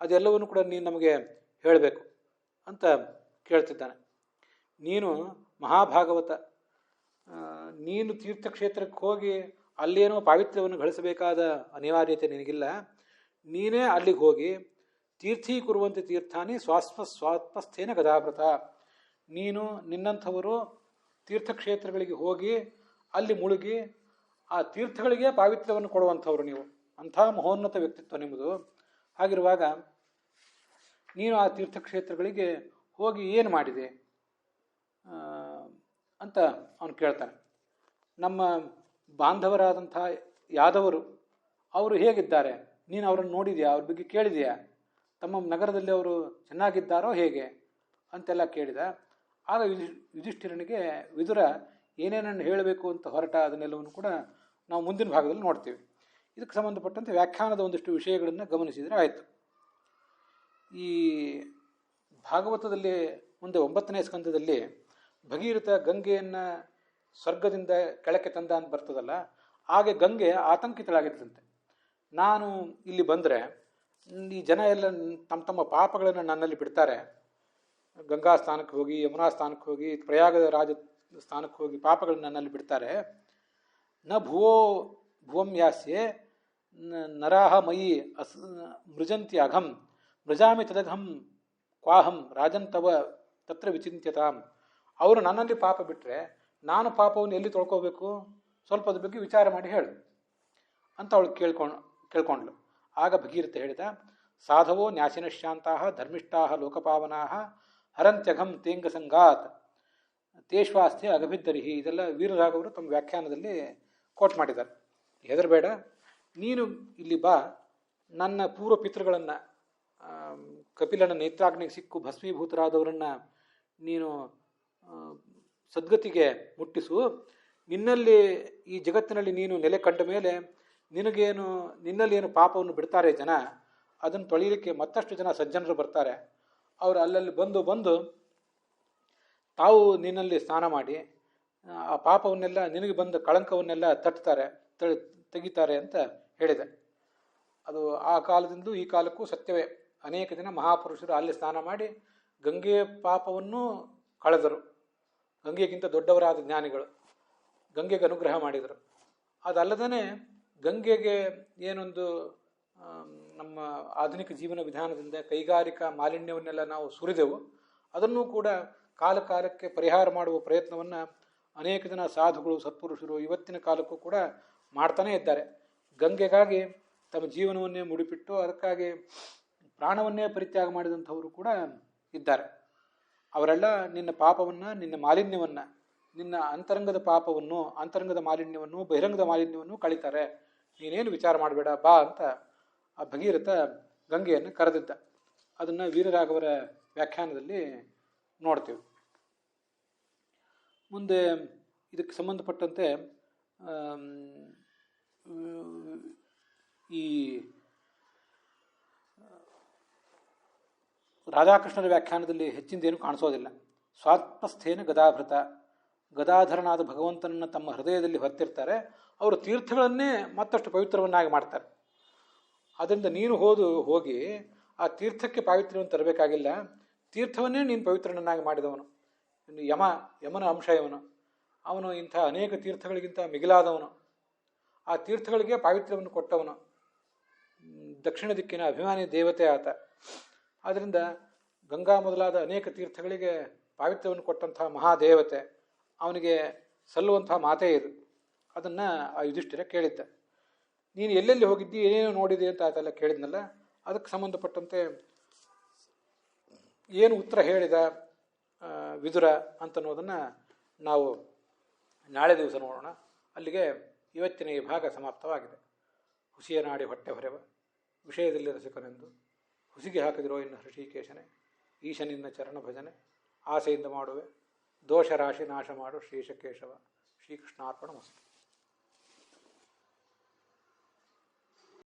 ಅದೆಲ್ಲವನ್ನು ಕೂಡ ನೀನು ನಮಗೆ ಹೇಳಬೇಕು ಅಂತ ಕೇಳ್ತಿದ್ದಾನೆ. ನೀನು ಮಹಾಭಾಗವತ, ನೀನು ತೀರ್ಥಕ್ಷೇತ್ರಕ್ಕೆ ಹೋಗಿ ಅಲ್ಲೇನೋ ಪಾವಿತ್ರ್ಯವನ್ನು ಗಳಿಸಬೇಕಾದ ಅನಿವಾರ್ಯತೆ ನಿನಗಿಲ್ಲ. ನೀನೇ ಅಲ್ಲಿಗೆ ಹೋಗಿ ತೀರ್ಥೀಕುರುವಂತೆ ತೀರ್ಥಾನಿ ಸ್ವಾತ್ಮಸ್ಥೇನ ಗದಾಭೃತ, ನೀನು ನಿನ್ನಂಥವರು ತೀರ್ಥಕ್ಷೇತ್ರಗಳಿಗೆ ಹೋಗಿ ಅಲ್ಲಿ ಮುಳುಗಿ ಆ ತೀರ್ಥಗಳಿಗೆ ಪಾವಿತ್ರ್ಯವನ್ನು ಕೊಡುವಂಥವ್ರು ನೀವು, ಅಂಥ ಮಹೋನ್ನತ ವ್ಯಕ್ತಿತ್ವ ನಿಮ್ಮದು. ಹಾಗಿರುವಾಗ ನೀನು ಆ ತೀರ್ಥಕ್ಷೇತ್ರಗಳಿಗೆ ಹೋಗಿ ಏನು ಮಾಡಿದೆ ಅಂತ ಅವನು ಕೇಳ್ತಾನೆ. ನಮ್ಮ ಬಾಂಧವರಾದಂಥ ಯಾದವರು ಅವರು ಹೇಗಿದ್ದಾರೆ, ನೀನು ಅವರನ್ನು ನೋಡಿದೆಯಾ, ಅವ್ರ ಬಗ್ಗೆ ಕೇಳಿದೆಯಾ, ತಮ್ಮ ನಗರದಲ್ಲಿ ಅವರು ಚೆನ್ನಾಗಿದ್ದಾರೋ ಹೇಗೆ ಅಂತೆಲ್ಲ ಕೇಳಿದ. ಆಗ ಯುಧಿಷ್ಠಿರನಿಗೆ ವಿದುರ ಏನೇನನ್ನು ಹೇಳಬೇಕು ಅಂತ ಹೊರಟ ಅದನ್ನೆಲ್ಲವನ್ನು ಕೂಡ ನಾವು ಮುಂದಿನ ಭಾಗದಲ್ಲಿ ನೋಡ್ತೀವಿ. ಇದಕ್ಕೆ ಸಂಬಂಧಪಟ್ಟಂತೆ ವ್ಯಾಖ್ಯಾನದ ಒಂದಿಷ್ಟು ವಿಷಯಗಳನ್ನು ಗಮನಿಸಿದರೆ ಆಯಿತು. ಈ ಭಾಗವತದಲ್ಲಿ ಮುಂದೆ 9ನೇ ಸ್ಕಂದದಲ್ಲಿ ಭಗೀರಥ ಗಂಗೆಯನ್ನು ಸ್ವರ್ಗದಿಂದ ಕೆಳಕ್ಕೆ ತಂದ ಅಂತ ಬರ್ತದಲ್ಲ, ಹಾಗೆ ಗಂಗೆ ಆತಂಕಿತಳಾಗಿದ್ದಂತೆ. ನಾನು ಇಲ್ಲಿ ಬಂದರೆ ಈ ಜನ ಎಲ್ಲ ತಮ್ಮ ತಮ್ಮ ಪಾಪಗಳನ್ನು ನನ್ನಲ್ಲಿ ಬಿಡ್ತಾರೆ, ಗಂಗಾ ಸ್ಥಾನಕ್ಕೆ ಹೋಗಿ, ಯಮುನಾ ಸ್ಥಾನಕ್ಕೆ ಹೋಗಿ, ಪ್ರಯಾಗದ ರಾಜ ಸ್ಥಾನಕ್ಕೆ ಹೋಗಿ ಪಾಪಗಳನ್ನು ನನ್ನಲ್ಲಿ ಬಿಡ್ತಾರೆ. ನ ಭುವಂ ಯಾಸ್ಯೆ ನರಾಹ ಮಯಿ ಮೃಜಂತಿ ಅಘಂ ಮೃಜಾಮಿ ತದಘಂ ಕ್ವಾಹಂ ರಾಜಂತವ ತತ್ರ ವಿಚಿಂತ್ಯತಾಂ. ಅವರು ನನ್ನಲ್ಲಿ ಪಾಪ ಬಿಟ್ಟರೆ ನಾನು ಪಾಪವನ್ನು ಎಲ್ಲಿ ತೊಳ್ಕೋಬೇಕು, ಸ್ವಲ್ಪ ಅದ್ರ ಬಗ್ಗೆ ವಿಚಾರ ಮಾಡಿ ಹೇಳು ಅಂತ ಅವಳು ಕೇಳ್ಕೊಂಡ್ಳು. ಆಗ ಭಗೀರಥ ಹೇಳಿದ, ಸಾಧವೋ ನ್ಯಾಸಿನಶ್ಯಾಂತಾ ಧರ್ಮಿಷ್ಠಾ ಲೋಕಪಾವನಾ ಹರಂತ್ಯಘಂ ತೇಂಗ ಸಂಗಾತ್ ತೇಶ್ವಾಸ್ಥ್ಯ ಅಗಭಿದ್ದರಿಹಿ. ಇದೆಲ್ಲ ವೀರರಾಘವರು ತಮ್ಮ ವ್ಯಾಖ್ಯಾನದಲ್ಲಿ ಕೋಟ್ ಮಾಡಿದ್ದಾರೆ. ಹೆದರಬೇಡ, ನೀನು ಇಲ್ಲಿ ಬಾ, ನನ್ನ ಪೂರ್ವ ಪಿತೃಗಳನ್ನು, ಕಪಿಲನ ನೇತ್ರಾಗ್ನಿಗೆ ಸಿಕ್ಕು ಭಸ್ಮೀಭೂತರಾದವರನ್ನು ನೀನು ಸದ್ಗತಿಗೆ ಮುಟ್ಟಿಸು. ನಿನ್ನಲ್ಲಿ ಈ ಜಗತ್ತಿನಲ್ಲಿ ನೀನು ನೆಲೆ ಕಂಡ ಮೇಲೆ ನಿನ್ನಲ್ಲಿ ಏನು ಪಾಪವನ್ನು ಬಿಡ್ತಾರೆ ಜನ, ಅದನ್ನು ತೊಳೆಯಲಿಕ್ಕೆ ಮತ್ತಷ್ಟು ಜನ ಸಜ್ಜನರು ಬರ್ತಾರೆ. ಅವರು ಅಲ್ಲಲ್ಲಿ ಬಂದು ತಾವು ನಿನ್ನಲ್ಲಿ ಸ್ನಾನ ಮಾಡಿ ಆ ಪಾಪವನ್ನೆಲ್ಲ, ನಿನಗೆ ಬಂದ ಕಳಂಕವನ್ನೆಲ್ಲ ತೆಗಿತಾರೆ ಅಂತ ಹೇಳಿದೆ. ಅದು ಆ ಕಾಲದಿಂದ ಈ ಕಾಲಕ್ಕೂ ಸತ್ಯವೇ. ಅನೇಕ ಜನ ಮಹಾಪುರುಷರು ಅಲ್ಲಿ ಸ್ನಾನ ಮಾಡಿ ಗಂಗೆಯ ಪಾಪವನ್ನು ಕಳೆದರು. ಗಂಗೆಗಿಂತ ದೊಡ್ಡವರಾದ ಜ್ಞಾನಿಗಳು ಗಂಗೆಗೆ ಅನುಗ್ರಹ ಮಾಡಿದರು. ಅದಲ್ಲದೇ ಗಂಗೆಗೆ ಏನೊಂದು ನಮ್ಮ ಆಧುನಿಕ ಜೀವನ ವಿಧಾನದಿಂದ ಕೈಗಾರಿಕಾ ಮಾಲಿನ್ಯವನ್ನೆಲ್ಲ ನಾವು ಸುರಿದೆವು, ಅದನ್ನು ಕೂಡ ಕಾಲಕ್ಕೆ ಪರಿಹಾರ ಮಾಡುವ ಪ್ರಯತ್ನವನ್ನು ಅನೇಕ ಜನ ಸಾಧುಗಳು, ಸತ್ಪುರುಷರು ಇವತ್ತಿನ ಕಾಲಕ್ಕೂ ಕೂಡ ಮಾಡ್ತಾನೇ ಇದ್ದಾರೆ. ಗಂಗೆಗಾಗಿ ತಮ್ಮ ಜೀವನವನ್ನೇ ಮುಡಿಪಿಟ್ಟು ಅದಕ್ಕಾಗಿ ಪ್ರಾಣವನ್ನೇ ಪರಿತ್ಯಾಗ ಮಾಡಿದಂಥವರು ಕೂಡ ಇದ್ದಾರೆ. ಅವರೆಲ್ಲ ನಿನ್ನ ಪಾಪವನ್ನು, ನಿನ್ನ ಮಾಲಿನ್ಯವನ್ನು, ನಿನ್ನ ಅಂತರಂಗದ ಪಾಪವನ್ನು, ಅಂತರಂಗದ ಮಾಲಿನ್ಯವನ್ನು, ಬಹಿರಂಗದ ಮಾಲಿನ್ಯವನ್ನು ಕಳೀತಾರೆ. ನೀನೇನು ವಿಚಾರ ಮಾಡಬೇಡ, ಬಾ ಅಂತ ಆ ಭಗೀರಥ ಗಂಗೆಯನ್ನು ಕರೆದಿದ್ದ. ಅದನ್ನು ವೀರರಾಘವರ ವ್ಯಾಖ್ಯಾನದಲ್ಲಿ ನೋಡ್ತೀವಿ. ಮುಂದೆ ಇದಕ್ಕೆ ಸಂಬಂಧಪಟ್ಟಂತೆ ಈ ರಾಧಾಕೃಷ್ಣರ ವ್ಯಾಖ್ಯಾನದಲ್ಲಿ ಹೆಚ್ಚಿಂದೇನು ಕಾಣಿಸೋದಿಲ್ಲ. ಸ್ವಾತ್ಮಸ್ಥೇನ ಗದಾಭೃತ, ಗದಾಧರನಾದ ಭಗವಂತನನ್ನು ತಮ್ಮ ಹೃದಯದಲ್ಲಿ ಹೊತ್ತಿರ್ತಾರೆ. ಅವರು ತೀರ್ಥಗಳನ್ನೇ ಮತ್ತಷ್ಟು ಪವಿತ್ರವನ್ನಾಗಿ ಮಾಡ್ತಾರೆ. ಅದರಿಂದ ನೀನು ಹೋಗಿ ಆ ತೀರ್ಥಕ್ಕೆ ಪಾವಿತ್ರ್ಯವನ್ನು ತರಬೇಕಾಗಿಲ್ಲ, ತೀರ್ಥವನ್ನೇ ನೀನು ಪವಿತ್ರನನ್ನಾಗಿ ಮಾಡಿದವನು. ಯಮನ ಅಂಶ ಅವನು ಇಂಥ ಅನೇಕ ತೀರ್ಥಗಳಿಗಿಂತ ಮಿಗಿಲಾದವನು. ಆ ತೀರ್ಥಗಳಿಗೆ ಪಾವಿತ್ರ್ಯವನ್ನು ಕೊಟ್ಟವನು. ದಕ್ಷಿಣ ದಿಕ್ಕಿನ ಅಭಿಮಾನಿ ದೇವತೆ ಆತ. ಆದ್ದರಿಂದ ಗಂಗಾ ಮೊದಲಾದ ಅನೇಕ ತೀರ್ಥಗಳಿಗೆ ಪಾವಿತ್ರ್ಯವನ್ನು ಕೊಟ್ಟಂತಹ ಮಹಾದೇವತೆ, ಅವನಿಗೆ ಸಲ್ಲುವಂತಹ ಮಾತೇ ಇದು. ಅದನ್ನು ಆ ಯುಧಿಷ್ಠಿರ ಕೇಳಿದ್ದ. ನೀನು ಎಲ್ಲೆಲ್ಲಿ ಹೋಗಿದ್ದಿ, ಏನೇನು ನೋಡಿದೆ ಅಂತ ಆತೆಲ್ಲ ಕೇಳಿದ್ನಲ್ಲ, ಅದಕ್ಕೆ ಸಂಬಂಧಪಟ್ಟಂತೆ ಏನು ಉತ್ತರ ಹೇಳಿದ ವಿದುರ ಅಂತನ್ನೋದನ್ನು ನಾವು ನಾಳೆ ದಿವಸ ನೋಡೋಣ. ಅಲ್ಲಿಗೆ ಇವತ್ತಿನ ಈ ಭಾಗ ಸಮಾಪ್ತವಾಗಿದೆ. ಹುಸಿಯ ನಾಡಿ ಹೊಟ್ಟೆ ಹೊರೆವ ವಿಷಯದಲ್ಲಿ ರಸಿಕನೆಂದು ಹುಸಿಗೆ ಹಾಕಿದಿರೋ ಇನ್ನು ಹೃಷಿಕೇಶನೇ, ಈಶನಿನ್ನ ಚರಣ ಭಜನೆ ಆಸೆಯಿಂದ ಮಾಡುವೆ, ದೋಷ ರಾಶಿ ನಾಶ ಮಾಡು ಶ್ರೀಶಕೇಶವ. ಶ್ರೀಕೃಷ್ಣಾರ್ಪಣ ಮಸ್ತು.